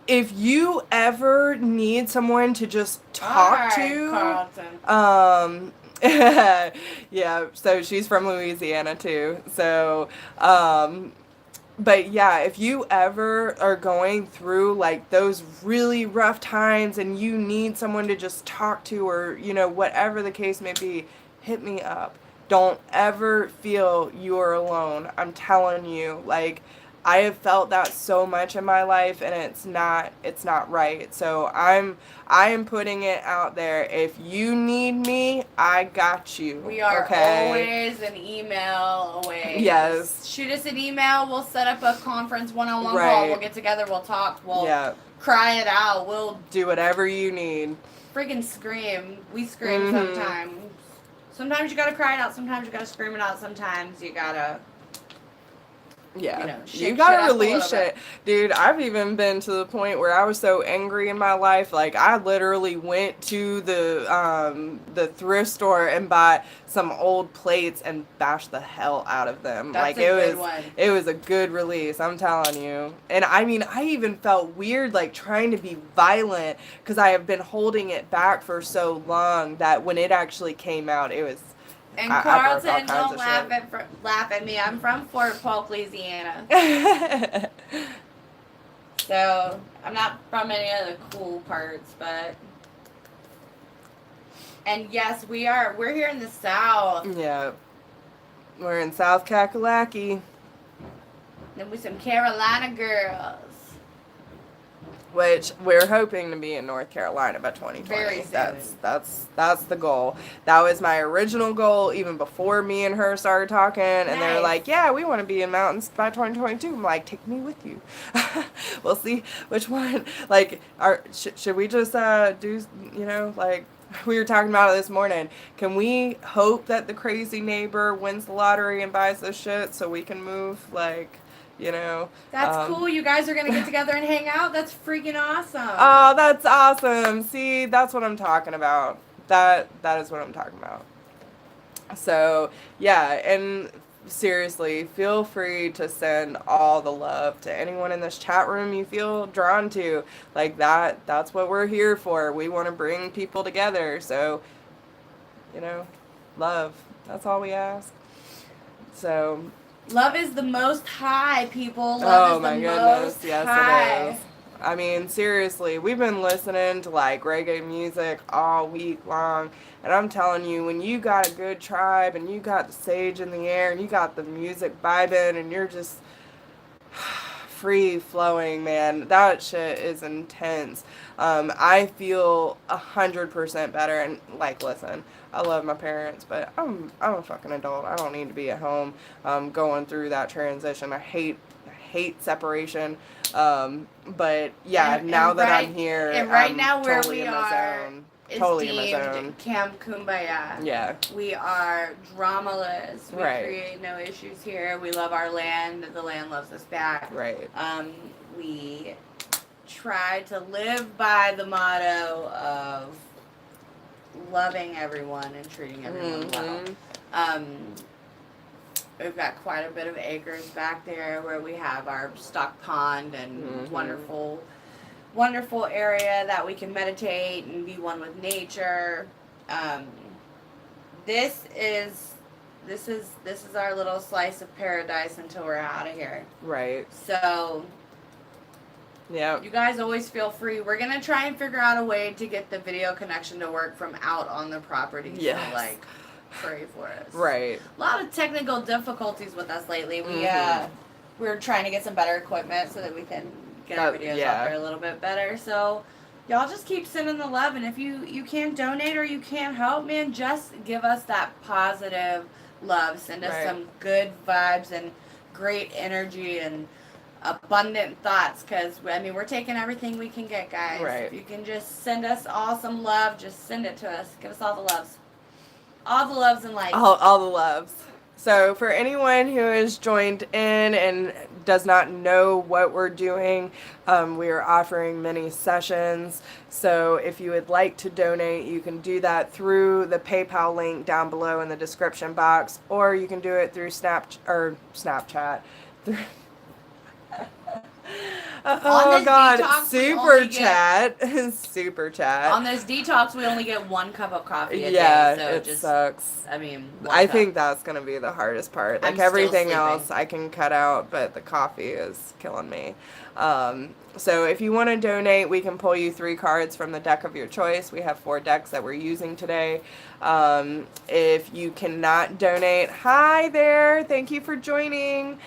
if you ever need someone to just talk to, Yeah, so she's from Louisiana too. So, but yeah, if you ever are going through like those really rough times and you need someone to just talk to, or, you know, whatever the case may be, hit me up. Don't ever feel you're alone. I'm telling you, like, I have felt that so much in my life, and it's not right. So I am putting it out there. If you need me, I got you. We are always an email away. Yes. Just shoot us an email. We'll set up a conference, one-on-one call. We'll get together. We'll talk. We'll cry it out. We'll do whatever you need. Freaking scream. We scream sometimes. Sometimes you gotta cry it out. Sometimes you gotta scream it out. Sometimes you gotta... Yeah, you gotta release shit. Dude, I've even been to the point where I was so angry in my life, like I literally went to the thrift store and bought some old plates and bashed the hell out of them. That's like it was a good release, I'm telling you. And I mean, I even felt weird like trying to be violent because I have been holding it back for so long that when it actually came out, it was... And Carlton, don't laugh at me. I'm from Fort Polk, Louisiana. So, I'm not from any of the cool parts, but... And yes, we're here in the South. Yeah. We're in South Kakalaki. Then we some Carolina girls. Which we're hoping to be in North Carolina by 2020. Very soon. That's the goal. That was my original goal even before me and her started talking. And they were like, yeah, we want to be in mountains by 2022. I'm like, take me with you. We'll see which one. Like, should we just do, you know, like we were talking about it this morning. Can we hope that the crazy neighbor wins the lottery and buys this shit so we can move, like... You know, that's cool. You guys are gonna get together and hang out. That's freaking awesome. Oh, that's awesome. See, that's what I'm talking about. That is what I'm talking about. So yeah, and seriously, feel free to send all the love to anyone in this chat room you feel drawn to. Like that's what we're here for. We want to bring people together. So, you know, love. That's all we ask. So. Love is the most high, people. Love is the most high. It is. I mean, seriously, we've been listening to, like, reggae music all week long, and I'm telling you, when you got a good tribe, and you got the sage in the air, and you got the music vibing, and you're just free-flowing, man, that shit is intense. I feel 100% better, and, like, listen, I love my parents, but I'm a fucking adult. I don't need to be at home going through that transition. I hate separation. But yeah, now that I'm here, and right now where totally we are is deemed Camp Kumbaya. Yeah. We are dramaless. We create no issues here. We love our land. The land loves us back. Right. We try to live by the motto of loving everyone and treating everyone well. We've got quite a bit of acres back there where we have our stock pond and wonderful area that we can meditate and be one with nature. This is our little slice of paradise until we're out of here. Right. So yeah, you guys always feel free. We're gonna try and figure out a way to get the video connection to work from out on the property. Yes. So, like, pray for us. Right. A lot of technical difficulties with us lately. We're trying to get some better equipment so that we can get our videos out there a little bit better. So y'all just keep sending the love, and if you can't donate or you can't help, man, just give us that positive love. Send us some good vibes and great energy and abundant thoughts, because I mean, we're taking everything we can get, guys. Right. If you can just send us all some love, just send it to us. Give us all the loves. All the loves and lights. All the loves. So for anyone who has joined in and does not know what we're doing, we are offering mini sessions. So if you would like to donate, you can do that through the PayPal link down below in the description box, or you can do it through Snapchat. Oh God, super chat. Super chat. On this detox, we only get 1 cup of coffee a day. So it sucks. I mean, I think that's going to be the hardest part. Like everything else I can cut out, but the coffee is killing me. So if you want to donate, we can pull you 3 cards from the deck of your choice. We have 4 decks that we're using today. If you cannot donate, hi there. Thank you for joining.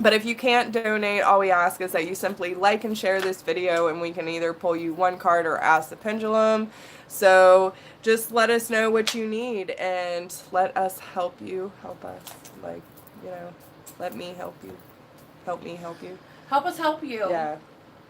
But if you can't donate, all we ask is that you simply like and share this video, and we can either pull you 1 card or ask the pendulum. So just let us know what you need, and let us help you help us. Like, you know, let me help you. Help me help you. Help us help you. Yeah.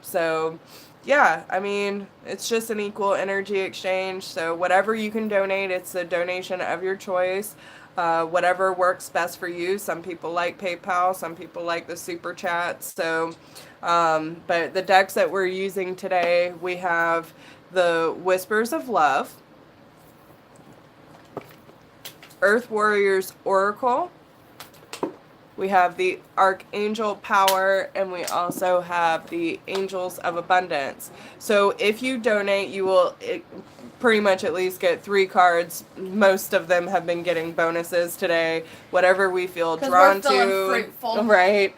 So, yeah, I mean, it's just an equal energy exchange. So whatever you can donate, it's a donation of your choice. Whatever works best for you. Some people like PayPal, some people like the super chat. So, but the decks that we're using today, we have the Whispers of Love, Earth Warriors Oracle, we have the Archangel Power, and we also have the Angels of Abundance. So if you donate, you will pretty much at least get 3 cards. Most of them have been getting bonuses today. Whatever we feel drawn to. Fruitful. Right.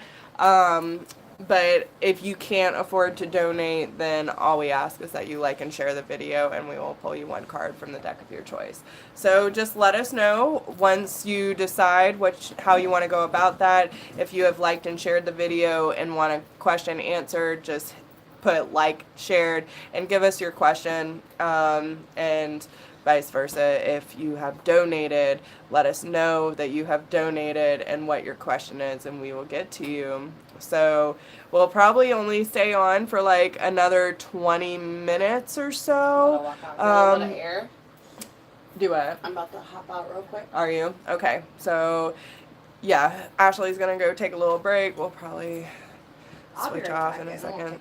But if you can't afford to donate, then all we ask is that you like and share the video, and we will pull you 1 card from the deck of your choice. So just let us know once you decide how you want to go about that. If you have liked and shared the video and want a question answered, just put like, shared, and give us your question, and vice versa. If you have donated, let us know that you have donated and what your question is, and we will get to you. So we'll probably only stay on for like another 20 minutes or so. Get a little bit of air. Do what? I'm about to hop out real quick. Are you? Okay. So yeah, Ashley's gonna go take a little break. We'll probably switch off in a second.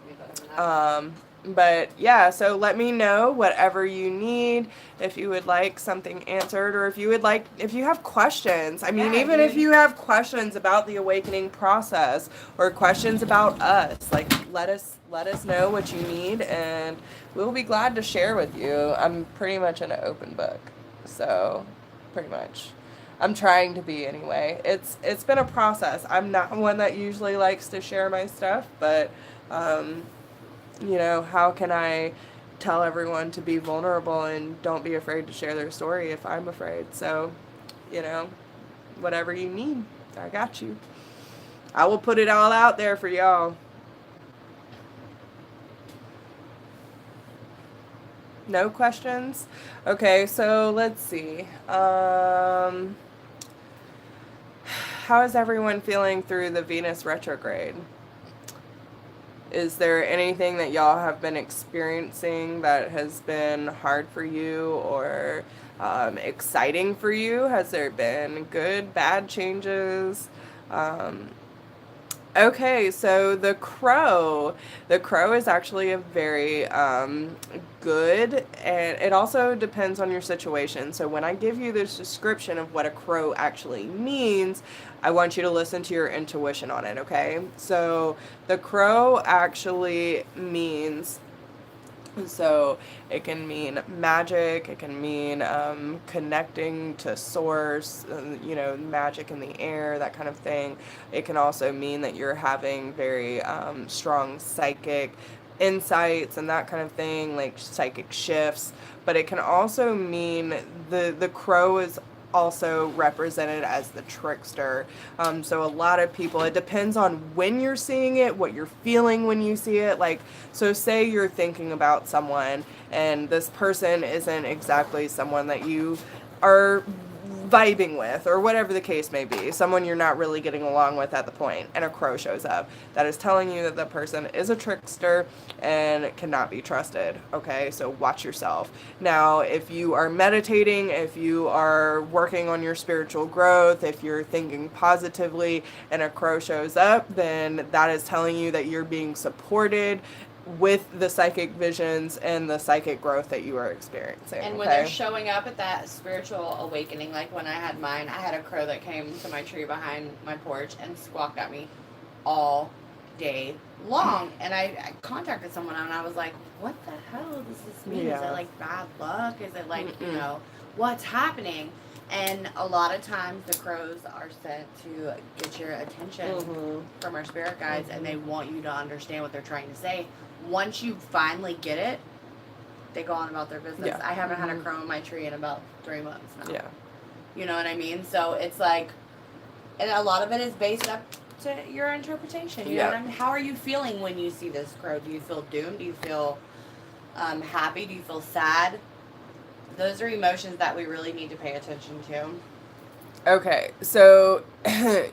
But yeah, so let me know whatever you need, if you would like something answered, or if you have questions. I mean, even if you have questions about the awakening process or questions about us, like let us know what you need, and we'll be glad to share with you. I'm pretty much an open book. So, pretty much. I'm trying to be anyway. It's been a process. I'm not one that usually likes to share my stuff, but you know, how can I tell everyone to be vulnerable and don't be afraid to share their story if I'm afraid? So, you know, whatever you need, I got you. I will put it all out there for y'all. No questions? Okay, so let's see. How is everyone feeling through the Venus retrograde? Is there anything that y'all have been experiencing that has been hard for you or exciting for you? Has there been good, bad changes? Okay, so the crow is actually a very good, and it also depends on your situation. So when I give you this description of what a crow actually means, I want you to listen to your intuition on it, okay? So the crow actually means, so it can mean magic, it can mean connecting to source, you know, magic in the air, that kind of thing. It can also mean that you're having very strong psychic insights and that kind of thing, like psychic shifts. But it can also mean the crow is also represented as the trickster. So a lot of people, it depends on when you're seeing it, what you're feeling when you see it. Like, so say you're thinking about someone and this person isn't exactly someone that you are vibing with, or whatever the case may be, someone you're not really getting along with at the point, and a crow shows up. That is telling you that the person is a trickster and cannot be trusted. Okay, so watch yourself. Now, if you are meditating, if you are working on your spiritual growth, if you're thinking positively and a crow shows up, then that is telling you that you're being supported with the psychic visions and the psychic growth that you are experiencing. And when they're showing up at that spiritual awakening, like when I had mine, I had a crow that came to my tree behind my porch and squawked at me all day long. And I contacted someone and I was like, what the hell does this mean? Is it like bad luck? Is it like, you know, what's happening? And a lot of times the crows are sent to get your attention from our spirit guides, and they want you to understand what they're trying to say. Once you finally get it, they go on about their business. Yeah. I haven't had a crow in my tree in about 3 months now. Yeah. You know what I mean? So it's like, and a lot of it is based up to your interpretation. You know what I mean? How are you feeling when you see this crow? Do you feel doomed? Do you feel happy? Do you feel sad? Those are emotions that we really need to pay attention to. Okay, so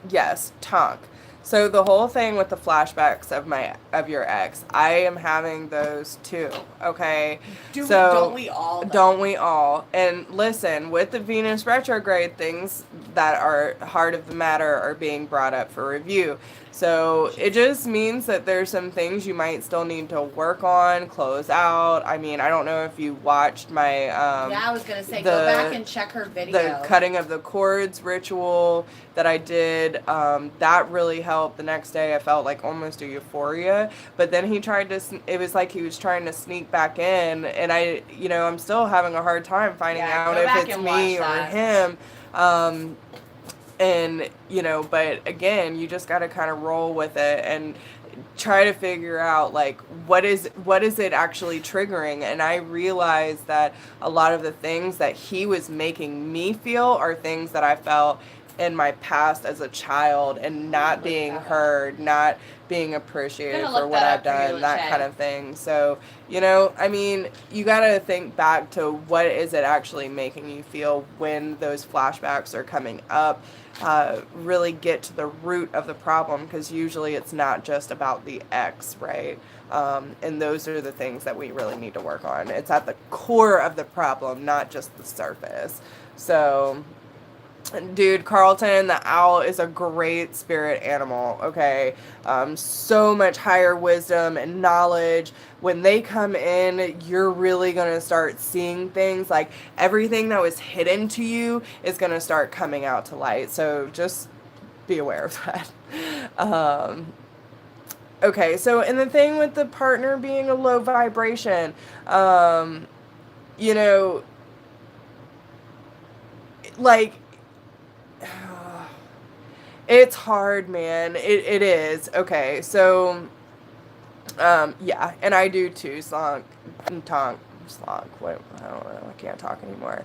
yes, talk. So the whole thing with the flashbacks of your ex, I am having those too. Okay, don't we all? Though? Don't we all? And listen, with the Venus retrograde, things that are heart of the matter are being brought up for review. So it just means that there's some things you might still need to work on, close out. I mean, I don't know if you watched my yeah, I was gonna say go back and check her video. The cutting of the cords ritual that I did, that really helped. The next day I felt like almost a euphoria, but then he tried to, it was like he was trying to sneak back in, and I'm still having a hard time finding out if it's me or him. And, but again, you just got to kind of roll with it and try to figure out, like, what is it actually triggering? And I realized that a lot of the things that he was making me feel are things that I felt in my past as a child, and not being heard, not being appreciated for what I've done, that kind of thing. So, you got to think back to what is it actually making you feel when those flashbacks are coming up. Really get to the root of the problem, because usually it's not just about the ex, right? And those are the things that we really need to work on. It's at the core of the problem, not just the surface. So, dude, Carlton, the owl is a great spirit animal, okay? So much higher wisdom and knowledge. When they come in, you're really going to start seeing things. Like, everything that was hidden to you is going to start coming out to light. So just be aware of that. Okay, so, and the thing with the partner being a low vibration, like, it's hard, man. It is. Okay, so, yeah, and I do too. Slonk, what, I don't know, I can't talk anymore.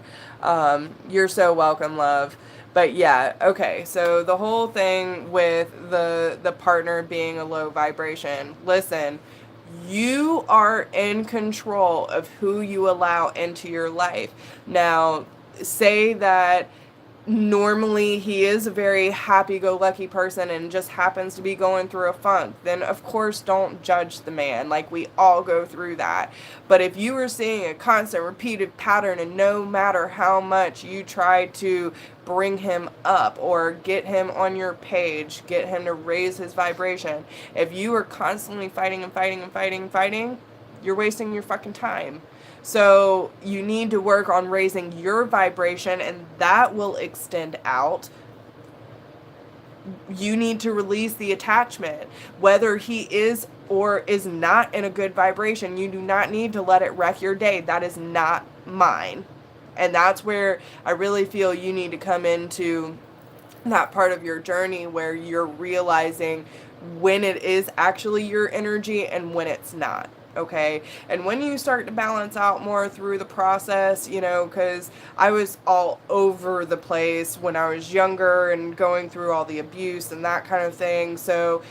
You're so welcome, love. But yeah, okay, so the whole thing with the partner being a low vibration, listen, you are in control of who you allow into your life. Now, say that normally he is a very happy-go-lucky person and just happens to be going through a funk, then of course don't judge the man. Like, we all go through that. But if you are seeing a constant repeated pattern, and no matter how much you try to bring him up or get him on your page, get him to raise his vibration, if you are constantly fighting, you're wasting your fucking time. So you need to work on raising your vibration, and that will extend out. You need to release the attachment. Whether he is or is not in a good vibration, you do not need to let it wreck your day. That is not mine. And that's where I really feel you need to come into that part of your journey where you're realizing when it is actually your energy and when it's not. Okay, and when you start to balance out more through the process, because I was all over the place when I was younger and going through all the abuse and that kind of thing. So,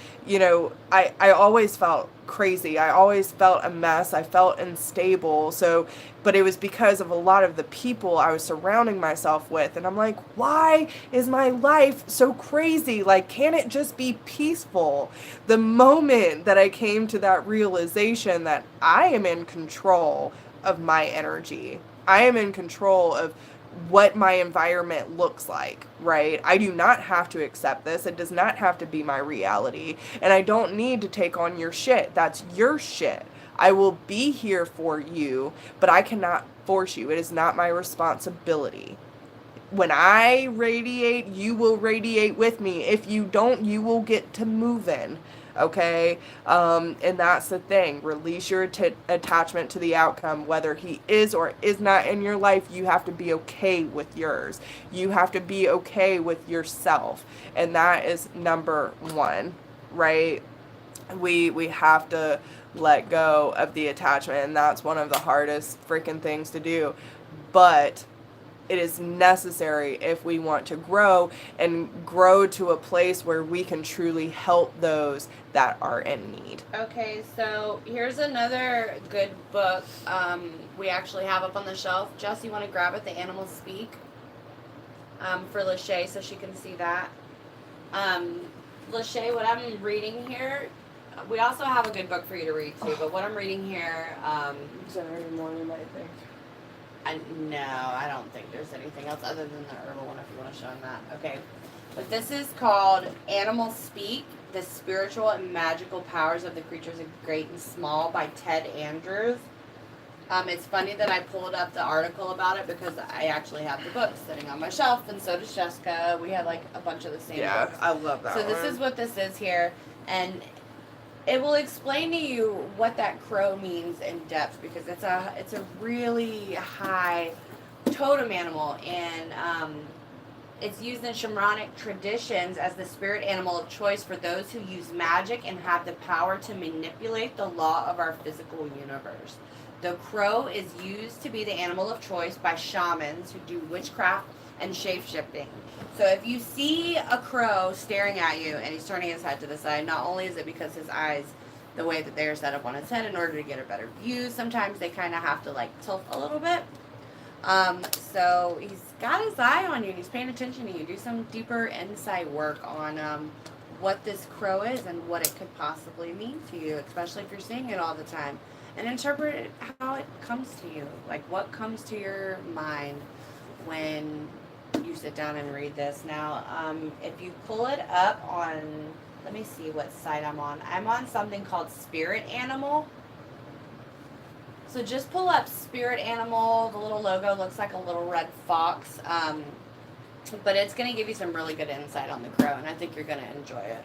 I always felt crazy. I always felt a mess. I felt unstable. So, but it was because of a lot of the people I was surrounding myself with. And I'm like, why is my life so crazy? Like, can't it just be peaceful? The moment that I came to that realization that I am in control of my energy, I am in control of what my environment looks like, right? I do not have to accept this. It does not have to be my reality. And I don't need to take on your shit. That's your shit. I will be here for you, but I cannot force you. It is not my responsibility. when I radiate, you will radiate with me. If you don't, you will get to moving. Okay? And that's the thing. Release your attachment to the outcome. Whether he is or is not in your life, you have to be okay with yours. You have to be okay with yourself. And that is number one, right? We have to let go of the attachment, and that's one of the hardest freaking things to do. But it is necessary if we want to grow and grow to a place where we can truly help those that are in need. Okay, so here's another good book we actually have up on the shelf. Jess, you want to grab it? The Animals Speak, for Lachey, so she can see that. Lachey, what I'm reading here, we also have a good book for you to read too, but what I'm reading here... Saturday morning, I think. No, I don't think there's anything else other than the herbal one if you want to show them that. Okay. But this is called Animals Speak, The Spiritual and Magical Powers of the Creatures of Great and Small by Ted Andrews. It's funny that I pulled up the article about it because I actually have the book sitting on my shelf, and so does Jessica. We have like a bunch of the same books. Yeah, I love that So this is what this is here, and it will explain to you what that crow means in depth, because it's a really high totem animal, and it's used in shamanic traditions as the spirit animal of choice for those who use magic and have the power to manipulate the law of our physical universe. The crow is used to be the animal of choice by shamans who do witchcraft and shape-shifting. So if you see a crow staring at you and he's turning his head to the side, not only is it because his eyes, the way that they're set up on his head in order to get a better view, sometimes they kind of have to like tilt a little bit. So he's got his eye on you and he's paying attention to you. Do some deeper insight work on what this crow is and what it could possibly mean to you, especially if you're seeing it all the time. And interpret it how it comes to you. Like what comes to your mind when you sit down and read this. Now, if you pull it up on, let me see what site I'm on. I'm on something called Spirit Animal. So just pull up Spirit Animal. The little logo looks like a little red fox. But it's going to give you some really good insight on the crow, and I think you're going to enjoy it.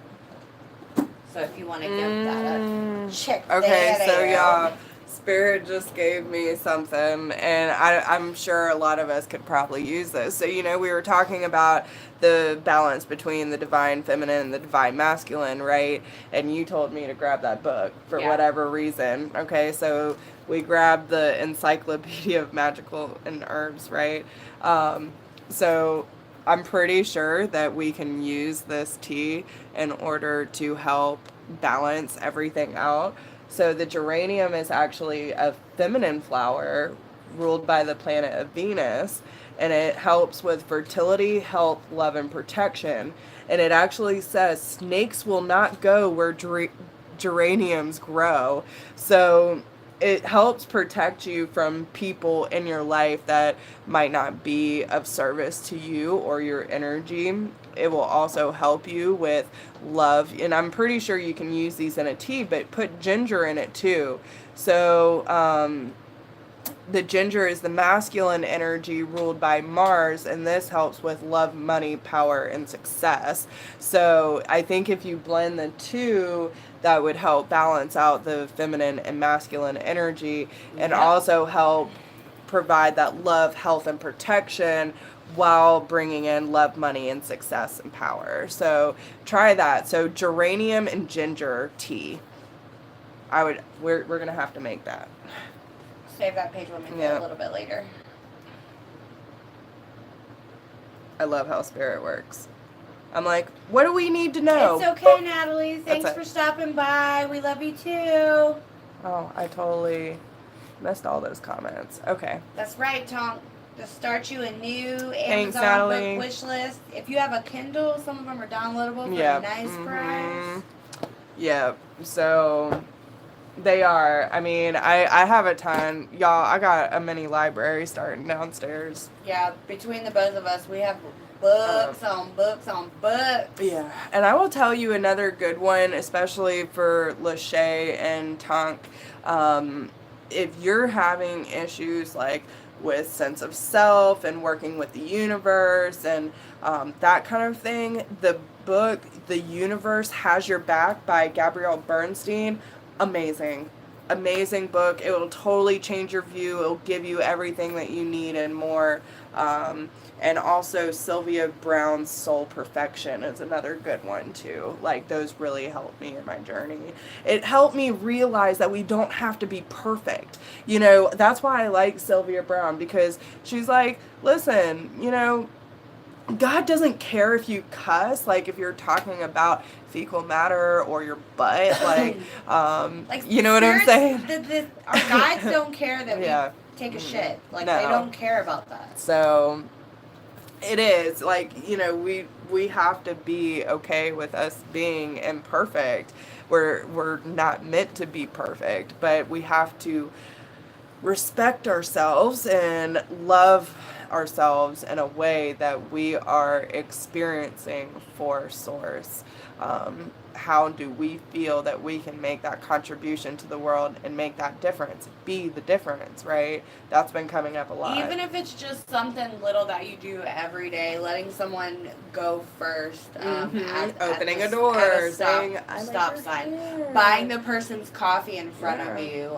So if you want to give that a check. Okay, so y'all, Spirit just gave me something, and I'm sure a lot of us could probably use this. So, we were talking about the balance between the divine feminine and the divine masculine, right? And you told me to grab that book for whatever reason. Okay, so we grabbed the Encyclopedia of Magical and Herbs, right? So I'm pretty sure that we can use this tea in order to help balance everything out. So the geranium is actually a feminine flower ruled by the planet of Venus, and it helps with fertility, health, love, and protection. And it actually says snakes will not go where geraniums grow. So it helps protect you from people in your life that might not be of service to you or your energy. It will also help you with love. And I'm pretty sure you can use these in a tea, but put ginger in it too. So the ginger is the masculine energy ruled by Mars, and this helps with love, money, power, and success. So I think if you blend the two, that would help balance out the feminine and masculine energy, and also help provide that love, health, and protection while bringing in love, money, and success and power. So try that. So geranium and ginger tea. We're gonna have to make that. Save that page, we'll make it a little bit later. I love how Spirit works. I'm like, what do we need to know? It's okay, Natalie. Thanks for stopping by. We love you too. Oh, I totally missed all those comments. Okay. That's right, Tonk. To start you a new Amazon book wish list. If you have a Kindle, some of them are downloadable for a nice price. Yeah. So they are. I mean, I have a ton. Y'all, I got a mini library starting downstairs. Yeah, between the both of us, we have books on books on books. Yeah. And I will tell you another good one, especially for Lachey and Tonk. If you're having issues like with sense of self and working with the universe and that kind of thing. The book, The Universe Has Your Back by Gabrielle Bernstein, amazing. Amazing book. It will totally change your view. It will give you everything that you need and more. And also Sylvia Browne's Soul Perfection is another good one too. Like, those really helped me in my journey. It helped me realize that we don't have to be perfect. You know, that's why I like Sylvia Browne, because she's like, listen, you know, God doesn't care if you cuss, like if you're talking about fecal matter or your butt, like you know what I'm saying? Our guides don't care that we take a shit. Like, no. They don't care about that. So it is like, you know, we have to be okay with us being imperfect. We're not meant to be perfect, but we have to respect ourselves and love ourselves in a way that we are experiencing for Source. How do we feel that we can make that contribution to the world and make that difference? Be the difference, right? That's been coming up a lot. Even if it's just something little that you do every day, letting someone go first, opening a door, saying stop sign, buying the person's coffee in front of you,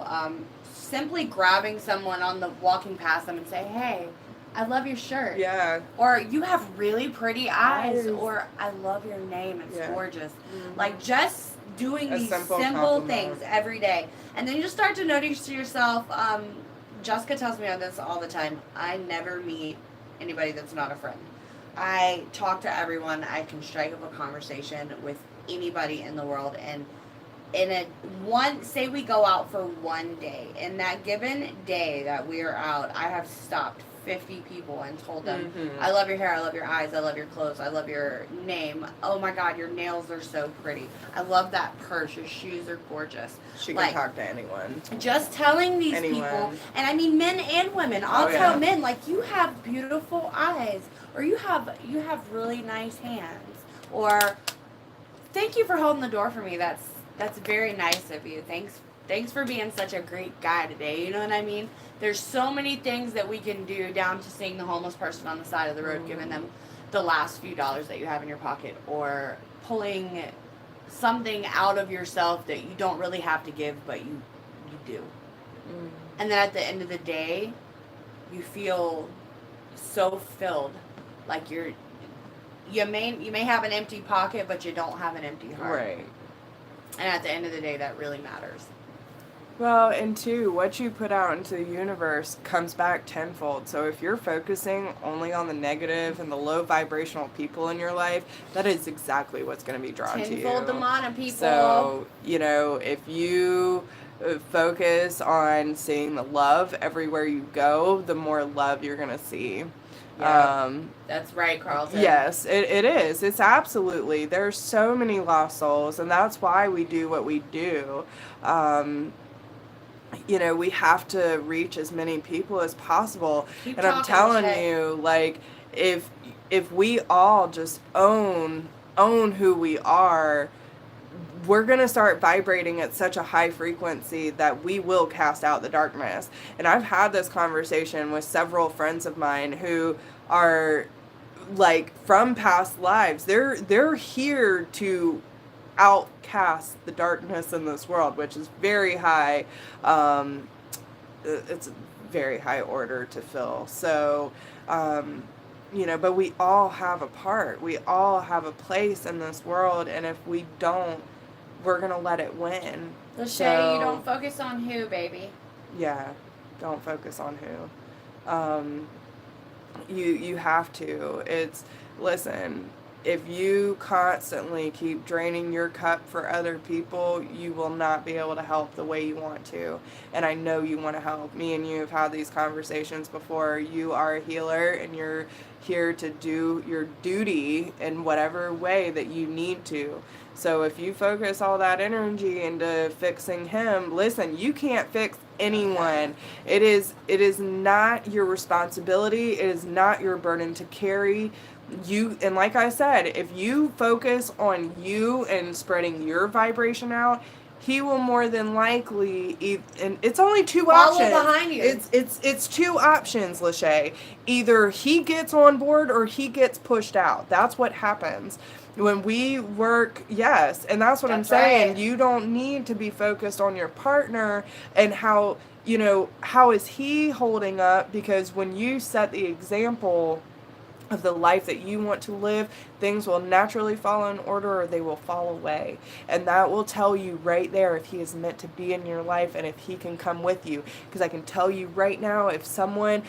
simply grabbing someone on the walking past them and say, hey, I love your shirt. Yeah. Or you have really pretty eyes. Or I love your name. It's gorgeous. Mm-hmm. Like, just doing these simple things every day. And then you just start to notice to yourself, Jessica tells me this all the time, I never meet anybody that's not a friend. I talk to everyone. I can strike up a conversation with anybody in the world. And say we go out for one day. In that given day that we are out, I have stopped 50 people and told them, I love your hair, I love your eyes, I love your clothes, I love your name. Oh my God, your nails are so pretty. I love that purse. Your shoes are gorgeous. She can talk to anyone. Just telling these people, and I mean men and women. I'll tell men, like, you have beautiful eyes, or you have really nice hands, or thank you for holding the door for me. That's very nice of you. Thanks for being such a great guy today. You know what I mean? There's so many things that we can do, down to seeing the homeless person on the side of the road, giving them the last few dollars that you have in your pocket, or pulling something out of yourself that you don't really have to give, but you do. And then at the end of the day, you feel so filled. Like you may have an empty pocket, but you don't have an empty heart. Right. And at the end of the day, that really matters. Well, and two, what you put out into the universe comes back tenfold. So if you're focusing only on the negative and the low vibrational people in your life, that is exactly what's going to be drawn to you. Tenfold amount of people. So, you know, if you focus on seeing the love everywhere you go, the more love you're going to see. Yeah, that's right, Carlton. Yes, it is. It's absolutely. There's so many lost souls, and that's why we do what we do. You know, we have to reach as many people as possible. And I'm telling you, like, if we all just own who we are, we're going to start vibrating at such a high frequency that we will cast out the darkness. And I've had this conversation with several friends of mine who are, like, from past lives. They're here to outcast the darkness in this world, which is very high. It's a very high order to fill. So, you know, but we all have a part. We all have a place in this world, and if we don't, we're gonna let it win. Lachey, you don't focus on who, baby. Yeah, don't focus on who. You have to. Listen, if you constantly keep draining your cup for other people, you will not be able to help the way you want to. And I know you want to help. Me and you have had these conversations before. You are a healer, and you're here to do your duty in whatever way that you need to. So if you focus all that energy into fixing him, listen, you can't fix anyone. It is not your responsibility. It is not your burden to carry. And like I said, if you focus on you and spreading your vibration out, he will more than likely, and it's only two follow options. Behind you. It's two options, Lachey. Either he gets on board or he gets pushed out. That's what happens. When we work, yes, and that's what I'm saying. Right. You don't need to be focused on your partner and how, how is he holding up, because when you set the example of the life that you want to live, things will naturally fall in order or they will fall away. And that will tell you right there if he is meant to be in your life and if he can come with you. Because I can tell you right now, if someone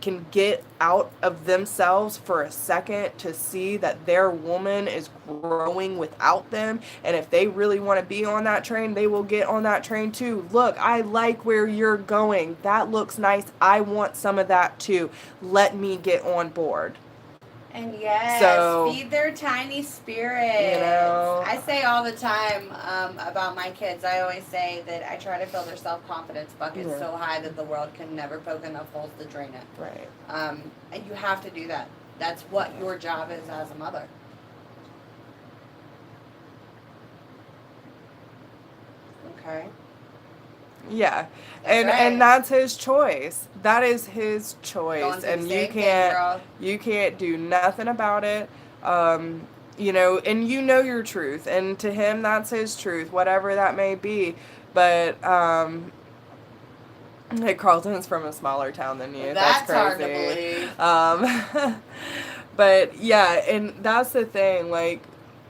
can get out of themselves for a second to see that their woman is growing without them, and if they really want to be on that train, they will get on that train too. Look, I like where you're going. That looks nice. I want some of that too. Let me get on board. And yes, so, feed their tiny spirits. I say all the time about my kids, I always say that I try to fill their self-confidence bucket so high that the world can never poke enough holes to drain it. Right. And you have to do that. That's what your job is as a mother. Okay. Yeah, and that's his choice. That is his choice, and you can't do nothing about it. And you know your truth, and to him that's his truth, whatever that may be. But hey, Carlton's from a smaller town than you. That's crazy. Hard to believe. But yeah, and that's the thing,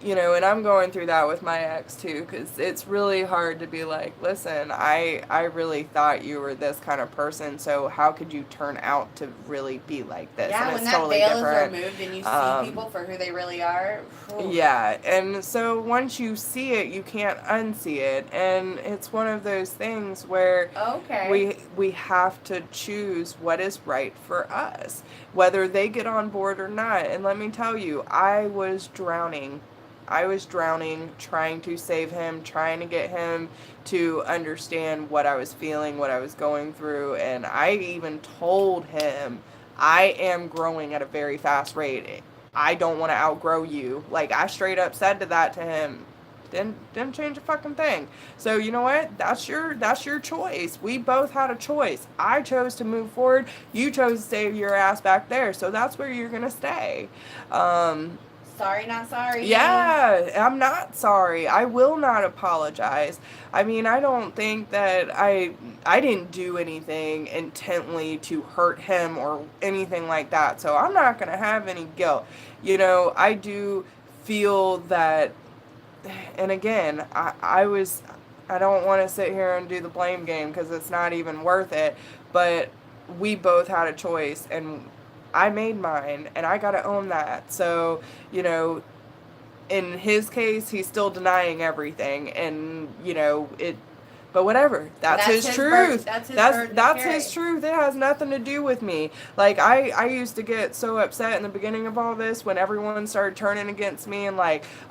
and I'm going through that with my ex too, because it's really hard to be like, listen, I really thought you were this kind of person, so how could you turn out to really be like this? Yeah, and when it's that totally veil different. is removed and you see people for who they really are. Yeah, and so once you see it, you can't unsee it, and it's one of those things where we have to choose what is right for us, whether they get on board or not. And let me tell you, I was drowning, trying to save him, trying to get him to understand what I was feeling, what I was going through. And I even told him, I am growing at a very fast rate. I don't want to outgrow you. I straight up said that to him. Didn't change a fucking thing. So you know what? That's your choice. We both had a choice. I chose to move forward. You chose to stay your ass back there. So that's where you're gonna stay. Sorry, not sorry. Yeah, I'm not sorry. I will not apologize. I mean, I don't think that I didn't do anything intently to hurt him or anything like that. So I'm not going to have any guilt. I do feel that, and again, I don't want to sit here and do the blame game because it's not even worth it, but we both had a choice, and I made mine, and I gotta own that. So, in his case, he's still denying everything, and, but whatever. That's his truth. That's his truth. It has nothing to do with me. I used to get so upset in the beginning of all this when everyone started turning against me and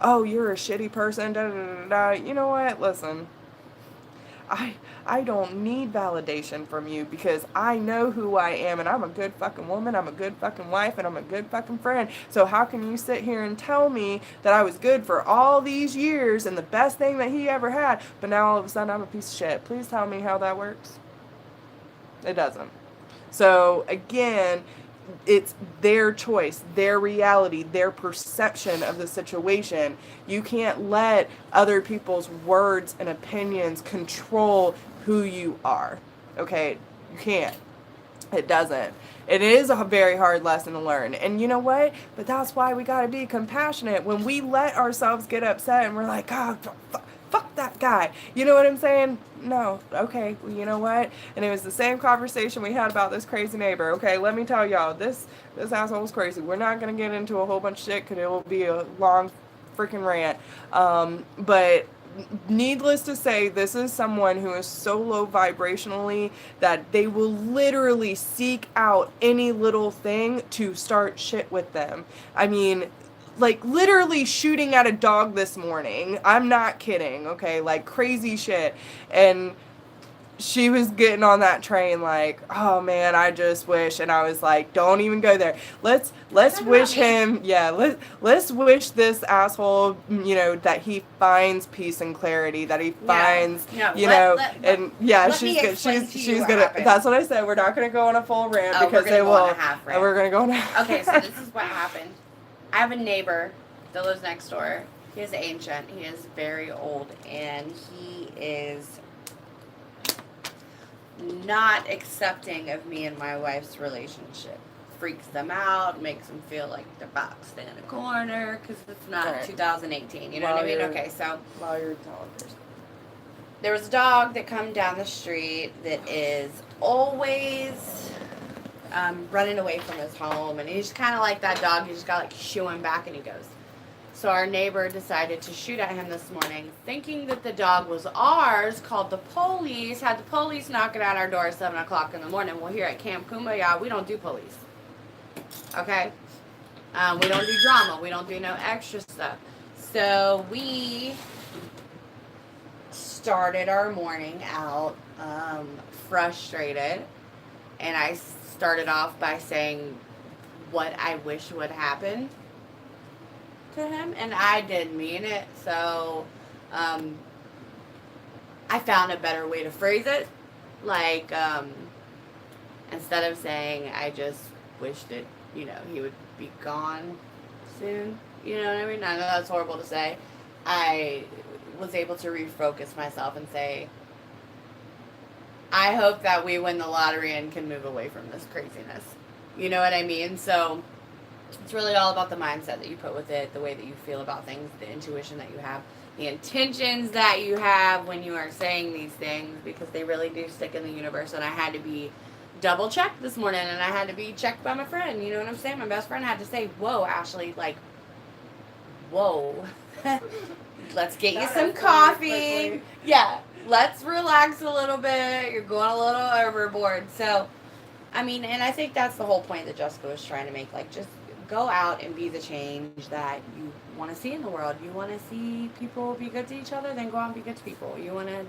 oh, you're a shitty person, da da da da. You know what? Listen. I don't need validation from you because I know who I am, and I'm a good fucking woman, I'm a good fucking wife, and I'm a good fucking friend. So how can you sit here and tell me that I was good for all these years and the best thing that he ever had, but now all of a sudden I'm a piece of shit? Please tell me how that works. It doesn't. So again, it's their choice, their reality, their perception of the situation. You can't let other people's words and opinions control who you are. Okay? You can't. It doesn't. It is a very hard lesson to learn. And you know what? But that's why we got to be compassionate. When we let ourselves get upset and we're like, oh, fuck that guy. You know what I'm saying? No. Okay. Well, you know what? And it was the same conversation we had about this crazy neighbor. Okay, let me tell y'all, this asshole's crazy. We're not going to get into a whole bunch of shit because it will be a long freaking rant. But needless to say, this is someone who is so low vibrationally that they will literally seek out any little thing to start shit with them. I mean, literally shooting at a dog this morning. I'm not kidding, okay? Crazy shit. And she was getting on that train like, oh man, I just wish, and I was like, don't even go there. Let's wish him, let's wish this asshole, you know, that he finds peace and clarity, that he finds, she's gonna. That's what I said. We're not gonna go on a full rant because they will. We're gonna go on a half. Okay, so this is what happened. I have a neighbor that lives next door. He is ancient. He is very old, and he is not accepting of me and my wife's relationship. Freaks them out, makes them feel like they're boxed in a corner because it's not 2018. You know what I mean? Okay, so while you're telling her, there was a dog that come down the street that is always running away from his home, and he's kind of like that dog. He just got like shooing back, and he goes. So our neighbor decided to shoot at him this morning, thinking that the dog was ours, called the police, had the police knocking at our door at 7 o'clock in the morning. Well, here at Camp Kumbaya, we don't do police. Okay? We don't do drama. We don't do no extra stuff. So we started our morning out frustrated, and I started off by saying what I wish would happen to him, and I didn't mean it, so I found a better way to phrase it, like instead of saying I just wish that, you know, he would be gone soon, you know what I mean? I know that's horrible to say. I was able to refocus myself and say, I hope that we win the lottery and can move away from this craziness, you know what I mean? So it's really all about the mindset that you put with it, the way that you feel about things, the intuition that you have, the intentions that you have when you are saying these things, because they really do stick in the universe. And I had to be double checked this morning, and I had to be checked by my friend. You know what I'm saying? My best friend had to say, whoa, Ashley, like, whoa. Let's get you some coffee. Yeah, let's relax a little bit. You're going a little overboard. So, I mean, and I think that's the whole point that Jessica was trying to make. Like, just go out and be the change that you want to see in the world. You want to see people be good to each other, then go out and be good to people. You want to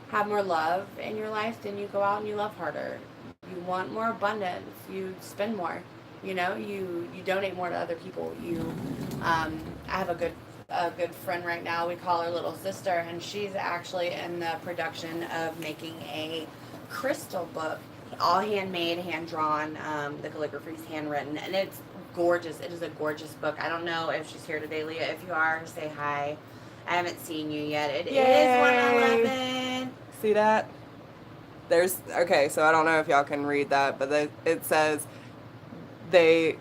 have more love in your life, then you go out and you love harder. You want more abundance, you spend more. You know, you donate more to other people. I have a good friend right now. We call her Little Sister, and she's actually in the production of making a crystal book, all handmade, hand drawn. The calligraphy is handwritten, and it's gorgeous. It is a gorgeous book. I don't know if she's here today, Leah. If you are, say hi. I haven't seen you yet. It is 1:11. See that? Okay, so I don't know if y'all can read that, but it says they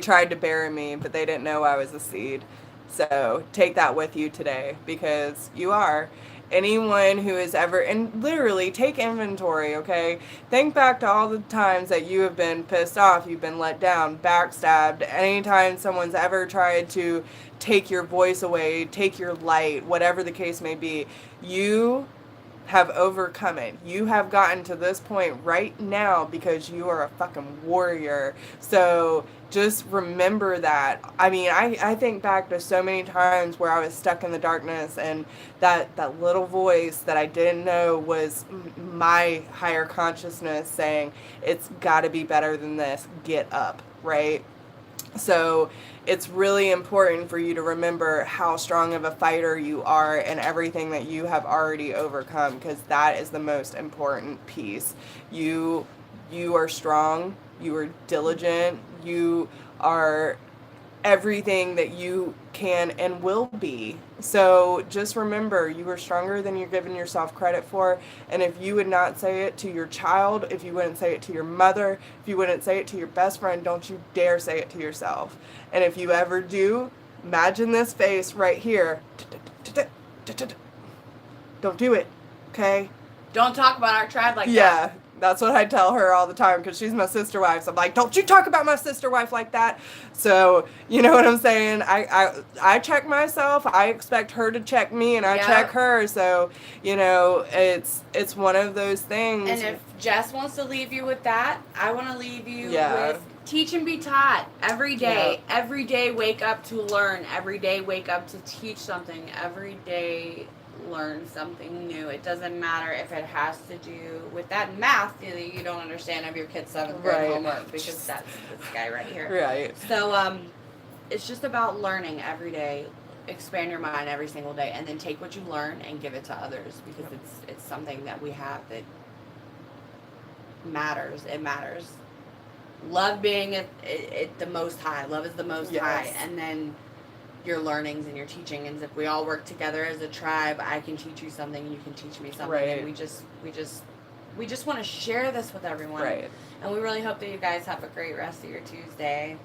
tried to bury me, but they didn't know I was a seed. So take that with you today, because you are. Anyone who has ever, and literally take inventory, okay? Think back to all the times that you have been pissed off, you've been let down, backstabbed, anytime someone's ever tried to take your voice away, take your light, whatever the case may be, you have overcome it. You have gotten to this point right now because you are a fucking warrior. So just remember that. I mean, I think back to so many times where I was stuck in the darkness, and that little voice that I didn't know was my higher consciousness saying, it's got to be better than this. Get up, right? So it's really important for you to remember how strong of a fighter you are and everything that you have already overcome, because that is the most important piece. You are strong, you are diligent, you are everything that you can and will be. So just remember, you are stronger than you're giving yourself credit for. And if you would not say it to your child, if you wouldn't say it to your mother, if you wouldn't say it to your best friend, don't you dare say it to yourself. And if you ever do, imagine this face right here. Don't do it, okay? Don't talk about our tribe like that. Yeah. That's what I tell her all the time, because she's my sister wife. So I'm like, don't you talk about my sister wife like that. So, you know what I'm saying? I check myself. I expect her to check me, and I check her. So, you know, it's one of those things. And if Jess wants to leave you with that, I want to leave you with teach and be taught every day. Yep. Every day wake up to learn. Every day wake up to teach something. Every day learn something new. It doesn't matter if it has to do with that math that you don't understand of your kid's 7th grade homework, because that's this guy right here. Right. So it's just about learning every day. Expand your mind every single day, and then take what you learn and give it to others, because it's something that we have that matters. It matters. Love being at the most high. Love is the most high, and then your learnings and your teaching. And if we all work together as a tribe, I can teach you something, and you can teach me something, and we just want to share this with everyone. Right. And we really hope that you guys have a great rest of your Tuesday.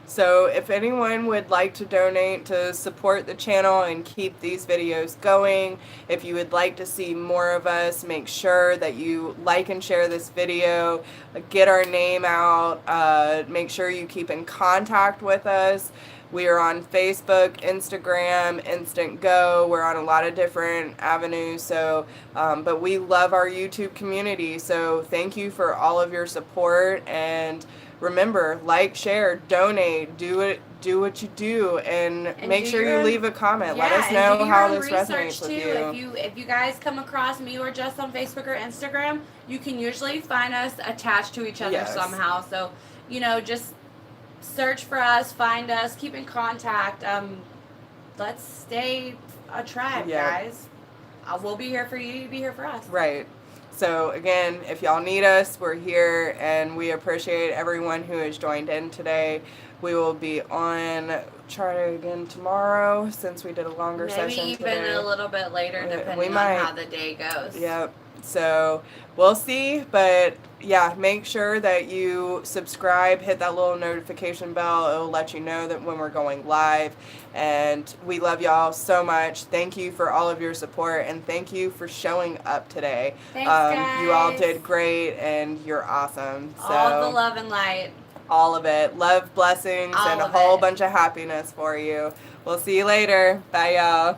So if anyone would like to donate to support the channel and keep these videos going, if you would like to see more of us, make sure that you like and share this video, get our name out, make sure you keep in contact with us. We are on Facebook, Instagram, Instantgo. We're on a lot of different avenues. So, but we love our YouTube community. So thank you for all of your support, and remember, like, share, donate, do what you do, and make sure you leave a comment. Let us know how this resonates with you. If you guys come across me or Jess on Facebook or Instagram, you can usually find us attached to each other somehow. So, just search for us, find us, keep in contact. Let's stay a tribe, guys. We'll be here for you, you be here for us. Right. So again, if y'all need us, we're here, and we appreciate everyone who has joined in today. We will be on again tomorrow, since we did a longer session today. Maybe even a little bit later, depending on how the day goes. Yep. So we'll see, but yeah, make sure that you subscribe, hit that little notification bell. It'll let you know that when we're going live. And we love y'all so much. Thank you for all of your support, and thank you for showing up today. Thanks, guys. You all did great, and you're awesome. So, all the love and light. All of it. Love, blessings, and a whole bunch of happiness for you. We'll see you later. Bye, y'all.